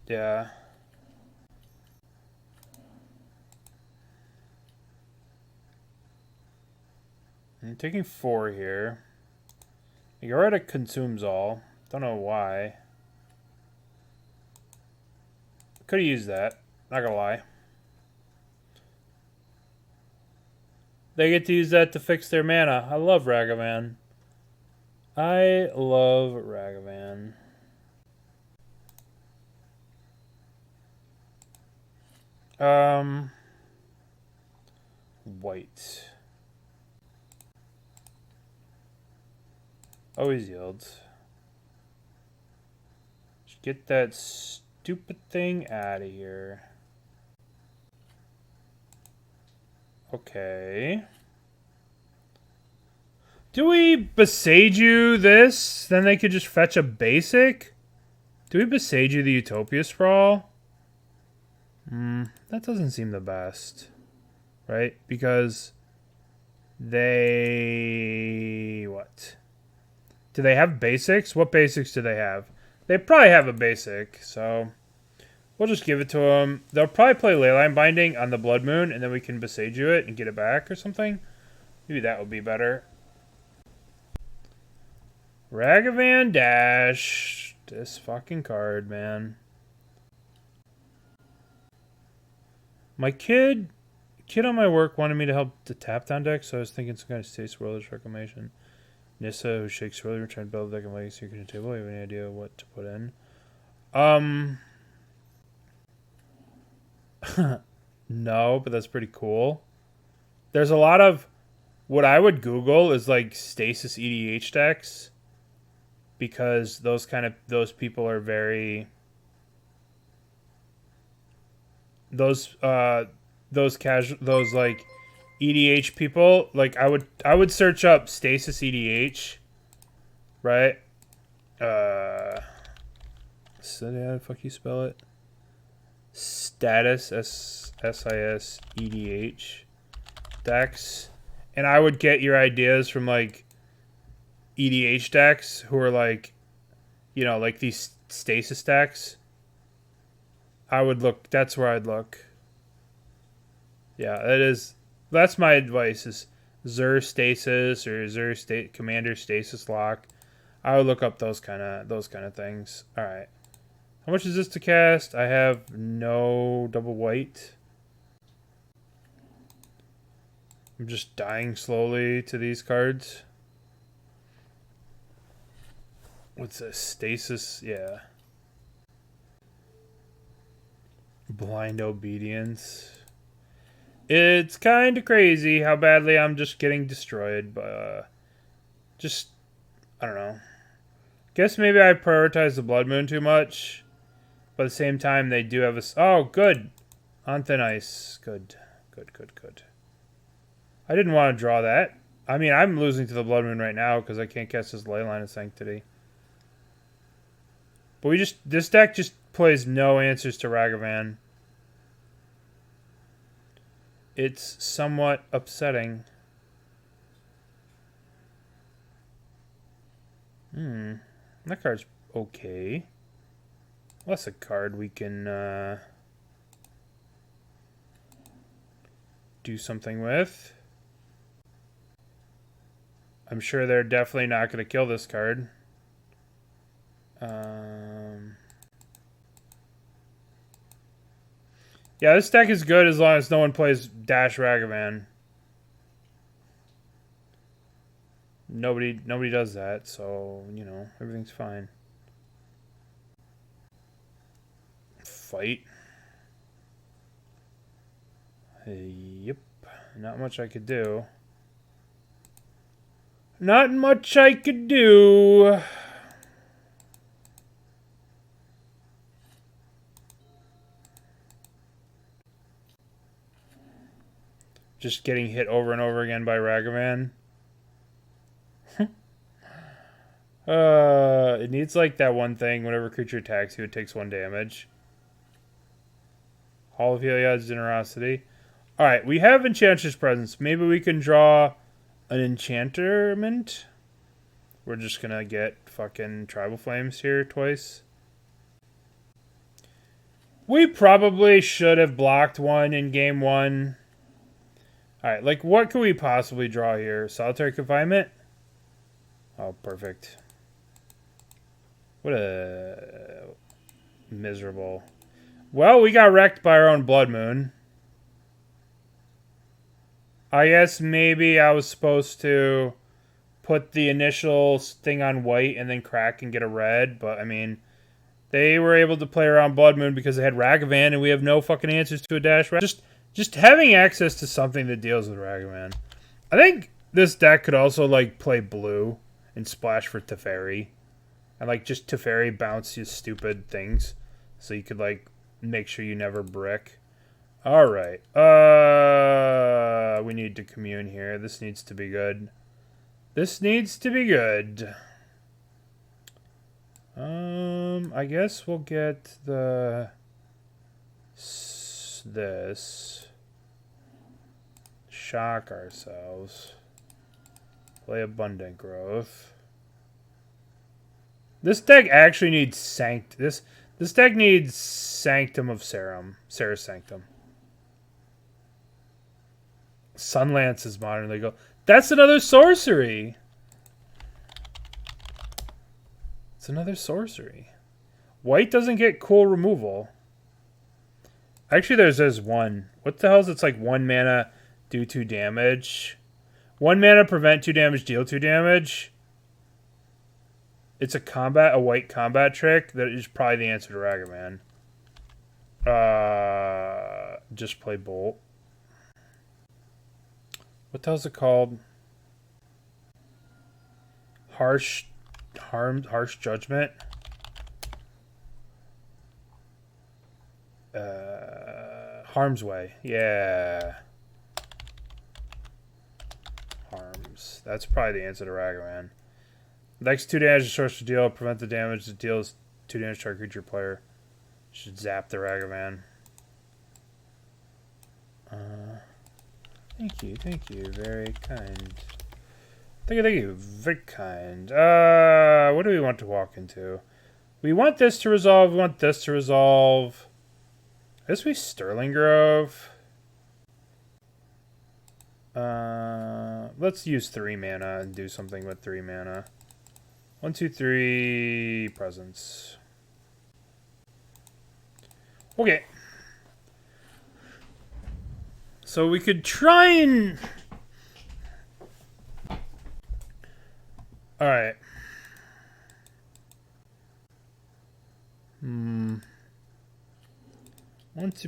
Yeah. I'm taking 4 here. Yorita consumes all. Don't know why. Could have used that. Not gonna lie. They get to use that to fix their mana. I love Ragavan. I love Ragavan. White. Always yields. Just get that stupid thing out of here. Okay. Do we Boseiju this? Then they could just fetch a basic? Do we Boseiju the Utopia Sprawl? That doesn't seem the best. Right? Because they... What? Do they have basics? What basics do they have? They probably have a basic, so... We'll just give it to them. They'll probably play Leyline Binding on the Blood Moon, and then we can Boseiju it and get it back or something. Maybe that would be better. Ragavan Dash. This fucking card, man. My kid on my work wanted me to help the tap down deck, so I was thinking some kind of Stay Swirlers Reclamation. Nissa, who shakes Swirler, trying to build a deck and Legacy Secret Table. You have any idea what to put in? No, but that's pretty cool. There's a lot of... What I would Google is like Stasis EDH decks. Because those people are very... Those like EDH people, like I would search up Stasis EDH, right? So yeah, fuck you spell it. status SISEDH decks, and I would get your ideas from like EDH decks who are like, you know, like these stasis decks. I would look. That's where I'd look. Yeah, that's my advice is Xur Stasis or Xur Commander Stasis Lock. I would look up those kind of things. All right. How much is this to cast? I have no double white. I'm just dying slowly to these cards. What's this? Stasis? Yeah. Blind Obedience. It's kind of crazy how badly I'm just getting destroyed, but just, I don't know. Guess maybe I prioritize the Blood Moon too much, but at the same time they do have a... Oh, good. On thin ice. Good. Good. I didn't want to draw that. I mean, I'm losing to the Blood Moon right now because I can't cast this Leyline of Sanctity. But this deck just plays no answers to Ragavan. It's somewhat upsetting. That card's okay. Well, that's a card we can do something with. I'm sure they're definitely not going to kill this card. Yeah, this deck is good as long as no one plays Dash Ragavan. Nobody does that, so, you know, everything's fine. Fight. Yep. Not much I could do. Not much I could do. Just getting hit over and over again by Ragavan. It needs like that one thing. Whenever creature attacks you, it takes 1 damage. Hall of Heliod's Generosity. Alright, we have Enchantress Presence. Maybe we can draw an Enchantment. We're just gonna get fucking Tribal Flames here twice. We probably should have blocked one in game 1. Alright, like what could we possibly draw here? Solitary Confinement? Oh, perfect. What a miserable. Well, we got wrecked by our own Blood Moon. I guess maybe I was supposed to put the initial thing on white and then crack and get a red, but I mean, they were able to play around Blood Moon because they had Ragavan and we have no fucking answers to a dash. Just having access to something that deals with Ragavan. I think this deck could also like play blue and splash for Teferi. And like just Teferi bounce you stupid things. So you could like make sure you never brick. Alright. We need to commune here. This needs to be good. This needs to be good. I guess we'll get the... this. Shock ourselves. Play Abundant Growth. This deck actually needs this deck needs Sanctum of Sarah's Sanctum. Sunlance is modern legal. That's another sorcery. It's another sorcery. White doesn't get cool removal. Actually, there's one. What the hell is it's like 1 mana, do 2 damage. 1 mana, prevent 2 damage, deal 2 damage. It's a white combat trick that is probably the answer to Ragavan. Just play Bolt. What the hell's it called? Harsh Judgment. Harm's Way. Yeah. Harms. That's probably the answer to Ragavan. Next 2 damage to sorcerer deal. Prevent the damage that deals 2 damage to our creature player. Should zap the Ragavan. Thank you, very kind. Thank you, very kind. What do we want to walk into? We want this to resolve, we want this to resolve. I guess we Sterling Grove. Let's use 3 mana and do something with 3 mana. 1, 2, 3, presence. Okay. So we could try and... Alright. Want to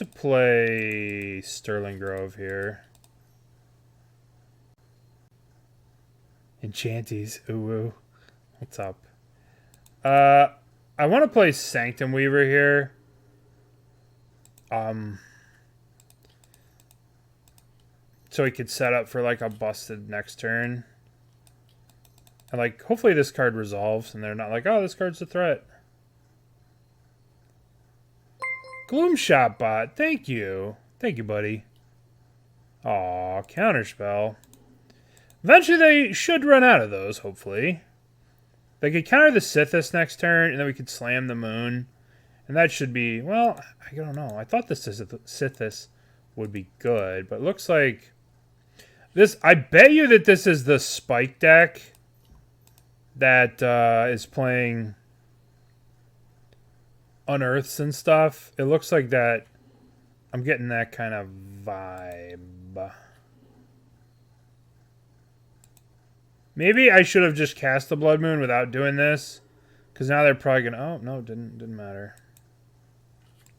play Sterling Grove here. Enchanties. Ooh. What's up? I want to play Sanctum Weaver here. So he could set up for like a busted next turn. And like hopefully this card resolves and they're not like, oh, this card's a threat. Gloomshot bot, thank you. Thank you, buddy. Aw, counterspell. Eventually they should run out of those, hopefully. They could counter the Sythis next turn, and then we could slam the moon. And that should be, well, I don't know. I thought this Sythis would be good, but it looks like this. I bet you that this is the spike deck that is playing Unearths and stuff. It looks like that. I'm getting that kind of vibe. Maybe I should have just cast the Blood Moon without doing this. Because now they're probably going to... Oh, no, didn't matter.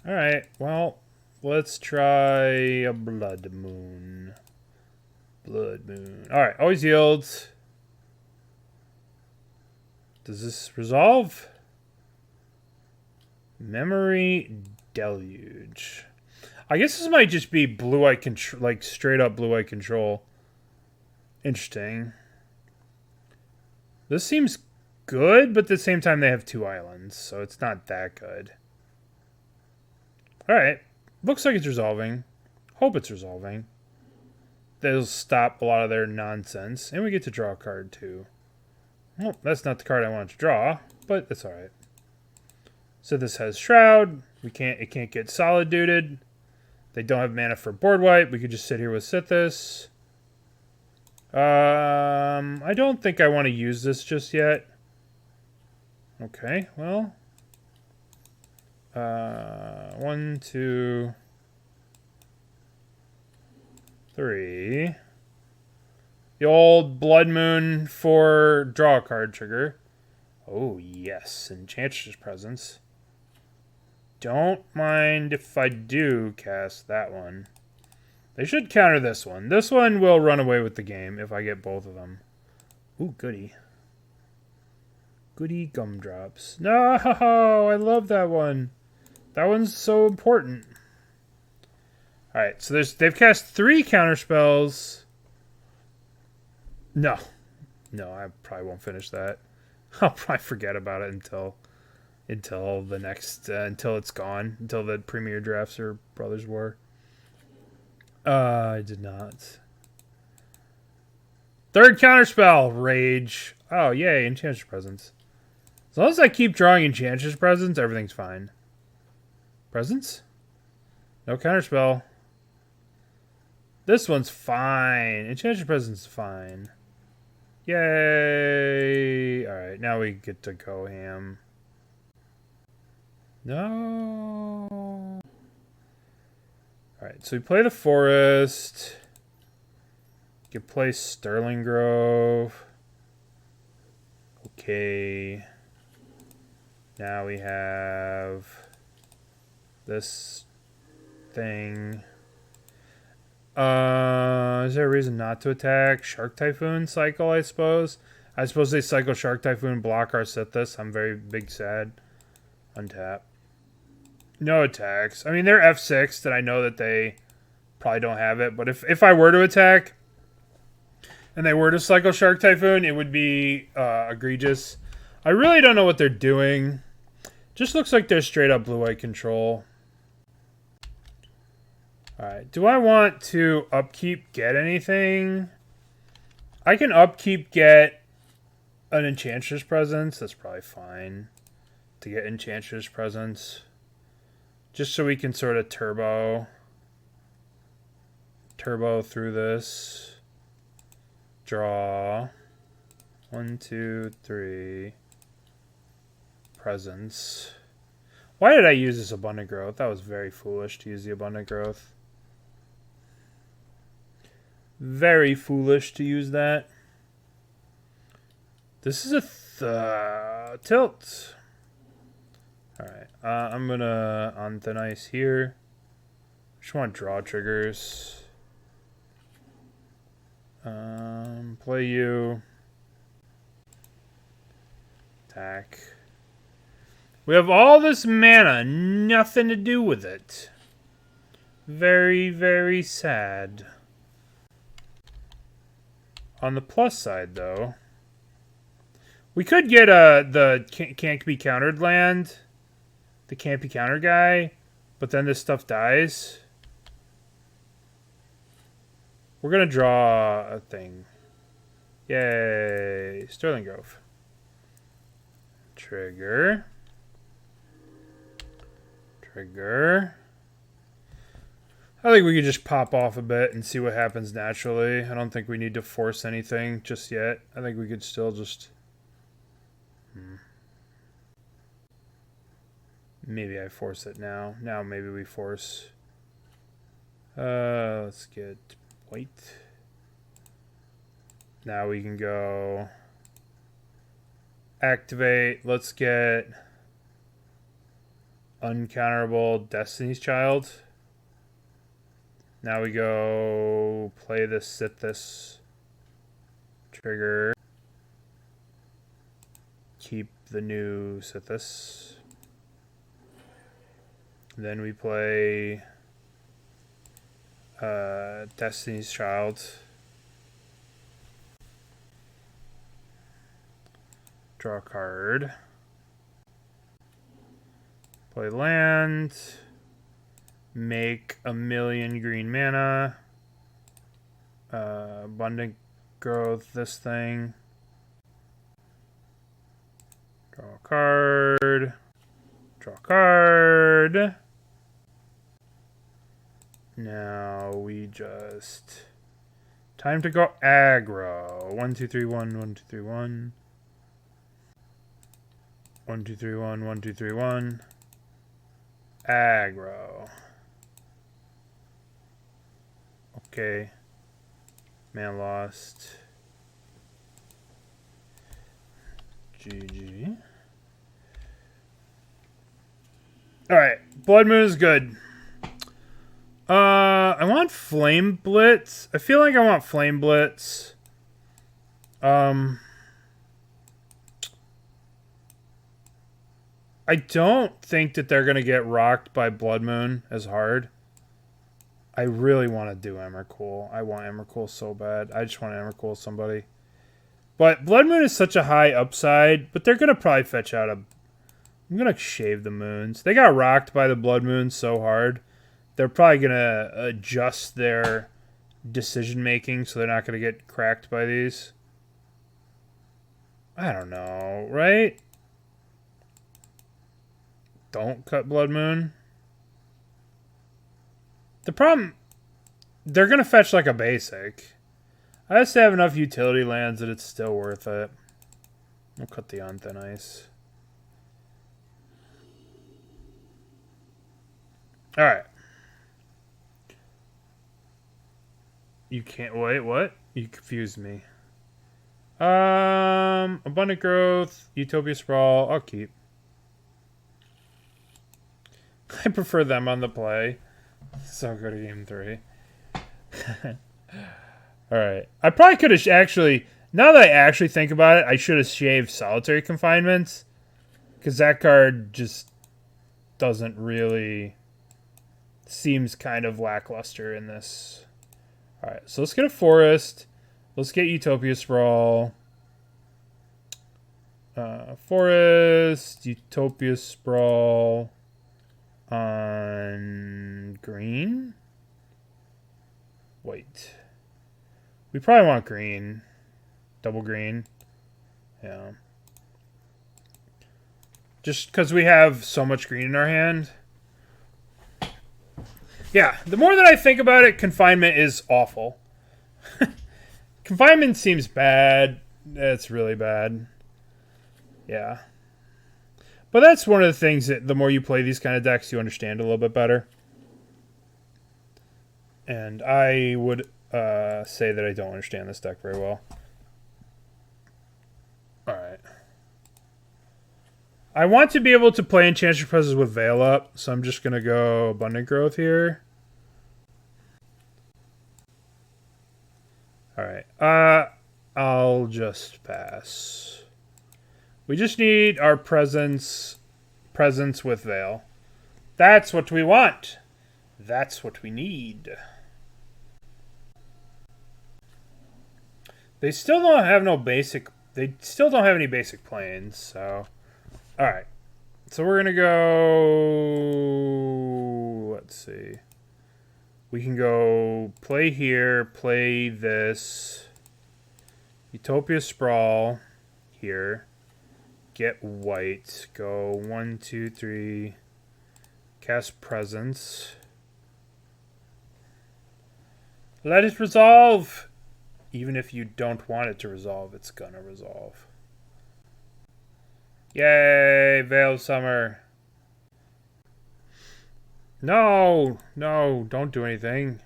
Alright, well, let's try a Blood Moon. Blood Moon. Alright, always yields. Does this resolve? Memory Deluge. I guess this might just be blue-eye control, like straight up blue-eye control. Interesting. This seems good, but at the same time they have 2 islands, so it's not that good. Alright. Looks like it's resolving. Hope it's resolving. That'll stop a lot of their nonsense. And we get to draw a card, too. Well, that's not the card I wanted to draw, but it's alright. So this has Shroud. It can't get solid duded. They don't have mana for board wipe. We could just sit here with Sythis. I don't think I want to use this just yet. Okay, well. 1, 2, 3. The old Blood Moon for draw a card trigger. Oh, yes. Enchantress presence. Don't mind if I do cast that one. They should counter this one. This one will run away with the game if I get both of them. Ooh, goody. Goody gumdrops. No, I love that one. That one's so important. Alright, so they've cast 3 counterspells. No, I probably won't finish that. I'll probably forget about it until the next until it's gone, until the Premier Drafts or Brothers War. I did not. 3rd counterspell, Rage. Oh yay, Enchantress Presence. As long as I keep drawing Enchantress Presence, everything's fine. Presence? No counterspell. This one's fine. Enchantress Presence is fine. Yay! Alright, now we get to go ham. No. Alright, so we play the Forest. You can play Sterling Grove. Okay. Now we have this thing. Is there a reason not to attack? Shark Typhoon cycle, I suppose. I suppose they cycle Shark Typhoon, block our Sythis. I'm very big sad. Untap. No attacks. I mean, they're F6 that I know that they probably don't have it. But if I were to attack and they were to cycle Shark Typhoon, it would be egregious. I really don't know what they're doing. Just looks like they're straight up blue-white control. Alright, do I want to upkeep get anything? I can upkeep get an Enchantress Presence. That's probably fine to get Enchantress Presence. Just so we can sort of turbo through this. Draw. 1, 2, 3. Presence. Why did I use this Abundant Growth? That was very foolish to use the Abundant Growth. Very foolish to use that. This is a tilt. Alright, I'm gonna on thin ice here. Just want to draw triggers. Play you. Attack. We have all this mana, nothing to do with it. Very, very sad. On the plus side, though, we could get the can't be countered land, the can't be countered guy, but then this stuff dies. We're gonna draw a thing. Yay! Sterling Grove. Trigger. Trigger. I think we could just pop off a bit and see what happens naturally. I don't think we need to force anything just yet. I think we could still just... Maybe I force it now. Now maybe we force... let's get white. Now we can go... Activate. Let's get... Uncounterable Destiny's Child. Now we go play the Sythis. Trigger. Keep the new Sythis. Then we play Destiny's Child. Draw a card. Play land. Make 1,000,000 green mana. Abundant Growth, this thing. Draw a card. Draw a card. Now we just... Time to go aggro. 1, 2, 3, 1, 1, 2, 3, 1. 1, 2, 3, 1, 1, 2, 3, 1. Aggro. Okay. Man lost. GG. Alright. Blood Moon is good. I want Flame Blitz. I feel like I want Flame Blitz. I don't think that they're going to get rocked by Blood Moon as hard. I really want to do Emrakul. I want Emrakul so bad. I just want to Emrakul somebody. But Blood Moon is such a high upside, but they're going to probably fetch out a... I'm going to shave the moons. They got rocked by the Blood Moon so hard. They're probably going to adjust their decision-making so they're not going to get cracked by these. I don't know, right? Don't cut Blood Moon. The problem... They're going to fetch like a basic. I just have enough utility lands that it's still worth it. We'll cut the on thin ice. Alright. You can't... Wait, what? You confused me. Abundant Growth, Utopia Sprawl, I'll keep. I prefer them on the play. So go to game 3. Alright. I probably could have actually... Now that I actually think about it, I should have shaved Solitary Confinement. Because that card just doesn't really... Seems kind of lackluster in this. Alright, so let's get a Forest. Let's get Utopia Sprawl. Forest, Utopia Sprawl on green. white. We probably want green. Double green. Yeah. Just because we have so much green in our hand. Yeah, the more that I think about it, Confinement is awful. Confinement seems bad. It's really bad. Yeah. But that's one of the things that the more you play these kind of decks, you understand a little bit better. And I would say that I don't understand this deck very well. Alright. I want to be able to play Enchantress Presence with Veil up, so I'm just going to go Abundant Growth here. Alright. I'll just pass. We just need our presence with Veil. That's what we want. That's what we need. They still don't have no basic... They still don't have any basic planes, so... Alright. So we're going to go... Let's see. We can go play here, play this. Utopia Sprawl here. Get white. Go 1, 2, 3. Cast Presence. Let it resolve! Even if you don't want it to resolve, it's gonna resolve. Yay! Veil Summer. No! No, don't do anything.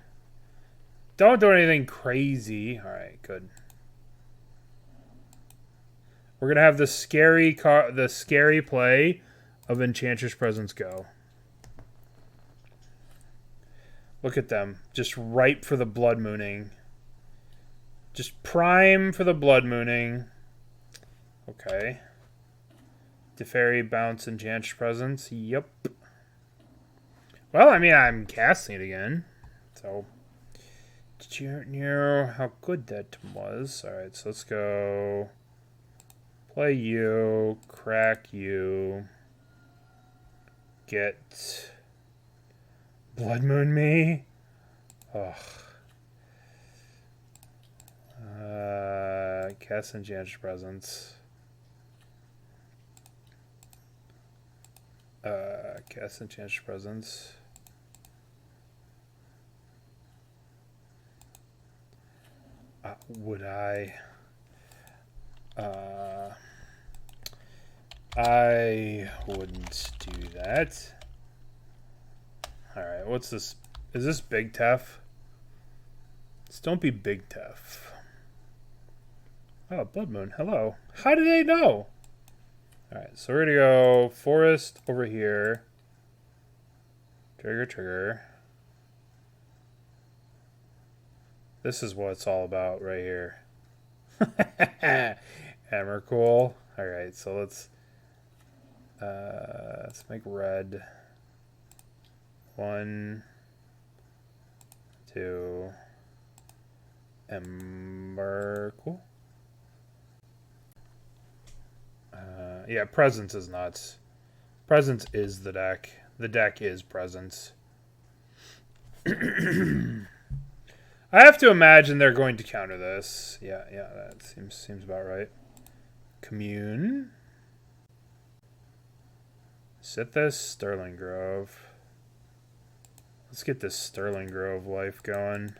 Don't do anything crazy. Alright, good. We're gonna have the scary play of Enchantress Presence go. Look at them. Just ripe for the blood mooning. Just prime for the blood mooning. Okay. Teferi bounce Enchantress Presence. Yep. Well, I mean, I'm casting it again. So, did you know how good that was? Alright, so let's go. Play you. Crack you. Get. Blood moon me. Ugh. Cast Enchantress Presence. Cast Enchantress Presence. Would I? I wouldn't do that. Alright, what's this? Is this Big Tef? Don't be Big Tef. Oh, Blood Moon. Hello. How did they know? Alright, so we're going to go Forest over here. Trigger. This is what it's all about right here. Emrakul. Alright, so let's make red. 1, 2, Emrakul. Yeah, Presence is nuts. Presence is the deck. The deck is Presence. I have to imagine they're going to counter this. Yeah, that seems about right. Commune. Sythis, Sterling Grove. Let's get this Sterling Grove life going.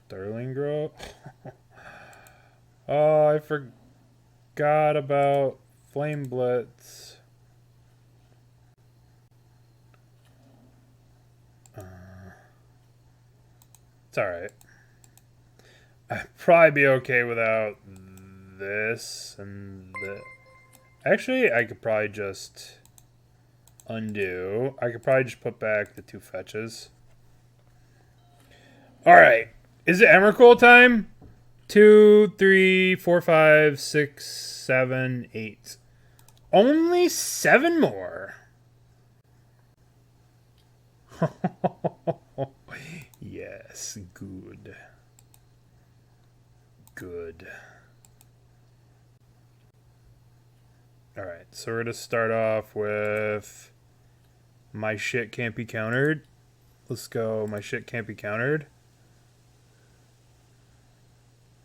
Sterling Grove? Oh, I forgot about Flame Blitz. It's alright. I'd probably be okay without this and this. Actually, I could probably just undo. I could probably just put back the 2 fetches. Alright. Is it Emrakul time? 2, 3, 4, 5, 6, 7, 8. Only 7 more. Yes, good. Good. Alright, so we're going to start off with My shit can't be countered. Let's go. My shit can't be countered.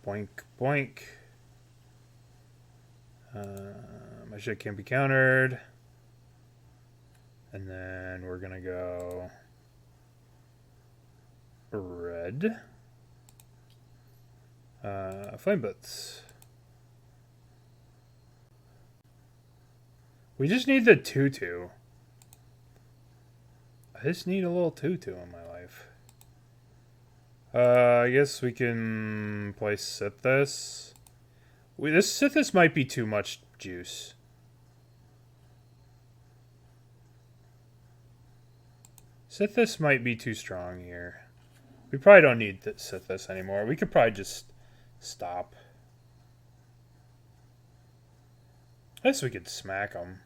Boink, boink. My shit can't be countered. And then we're going to go red. Flame Blitz. We just need the 2/2. I just need a little 2/2 in my life. I guess we can play Sythis. This Sythis might be too much juice. Sythis might be too strong here. We probably don't need Sythis anymore. We could probably just stop. I guess we could smack them.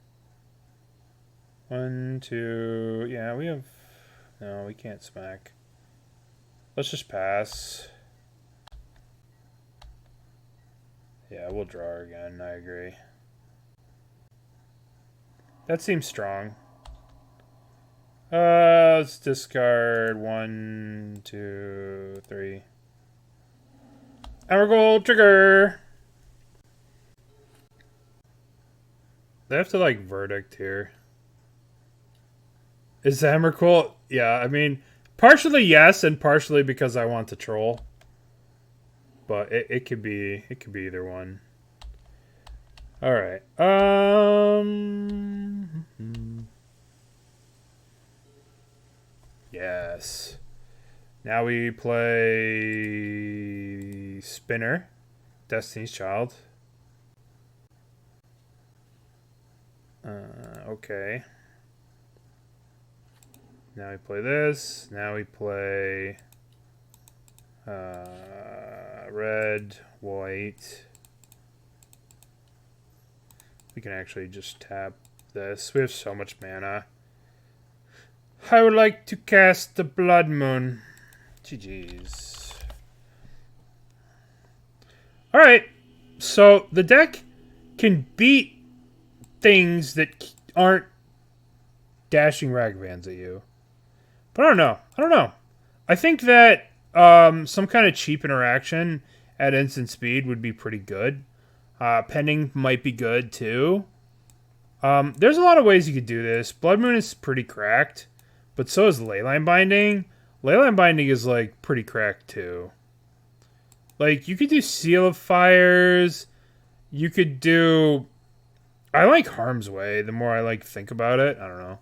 1, 2... Yeah, we have... No, we can't smack. Let's just pass. Yeah, we'll draw again. I agree. That seems strong. Let's discard 1, 2, 3. Emrakul trigger! They have to, like, verdict here. Is Emrakul? Yeah, I mean, partially yes, and partially because I want to troll. But it could be either one. All right. Yes. Now we play Spinner, Destiny's Child. Okay. Now we play this. Now we play red, white. We can actually just tap this. We have so much mana. I would like to cast the Blood Moon. GG's. Alright. So the deck can beat things that aren't dashing Ragavans at you. But I don't know. I think that some kind of cheap interaction at instant speed would be pretty good. Pending might be good too. There's a lot of ways you could do this. Blood Moon is pretty cracked, but so is Leyline Binding. Leyline Binding is like pretty cracked too. Like you could do Seal of Fires. You could do... I like Harm's Way. The more I like think about it, I don't know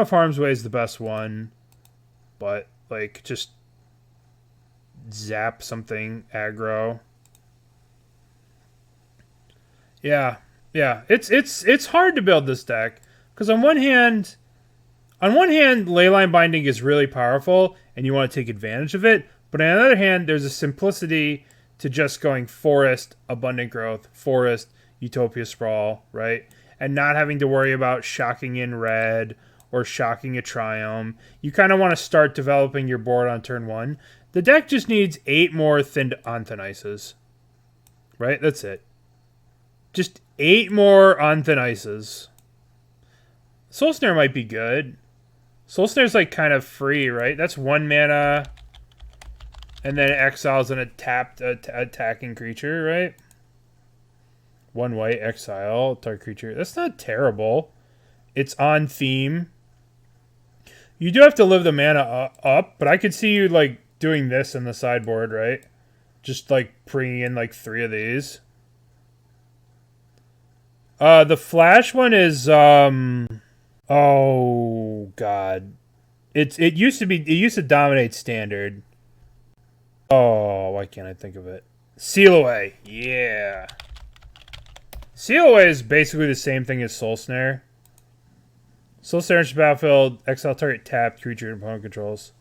if Harm's Way is the best one, but like just zap something aggro. Yeah. It's hard to build this deck because on one hand, Leyline Binding is really powerful and you want to take advantage of it. But on the other hand, there's a simplicity to just going Forest, Abundant Growth, Forest, Utopia Sprawl, right? And not having to worry about shocking in red or shocking a Triumph. You kind of want to start developing your board on turn 1. The deck just needs 8 more Thinned Thin Ices. Right? That's it. Just 8 more on Thin Ices. Soul Snare might be good. Soul Snare's like kind of free, right? That's 1 mana. And then it exiles an attacking creature, right? 1 white, exile, target creature. That's not terrible. It's on theme. You do have to live the mana up, but I could see you like doing this in the sideboard, right? Just like bringing in like 3 of these. The flash one is oh god. It used to dominate standard. Oh, why can't I think of it? Seal Away. Yeah. Seal Away is basically the same thing as Soul Snare. Soul Snare into battlefield, exile target tapped creature and opponent controls.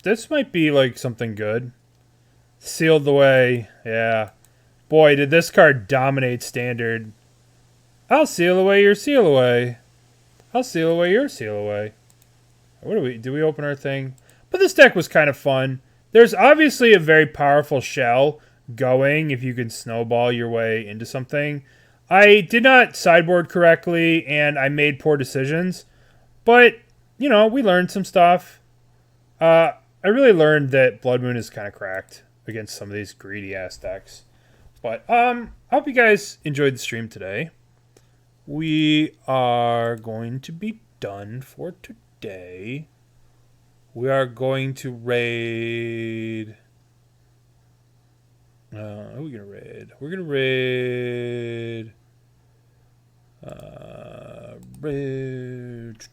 This might be like something good. Sealed Away. Yeah. Boy, did this card dominate standard. I'll seal away your seal away. I'll seal away your seal away. What do we open our thing? But this deck was kind of fun. There's obviously a very powerful shell going if you can snowball your way into something. I did not sideboard correctly and I made poor decisions. But, you know, we learned some stuff. I really learned that Blood Moon is kind of cracked against some of these greedy-ass decks. But, I hope you guys enjoyed the stream today. We are going to be done for today. We are going to raid... who are we going to raid? We're going to raid... raid...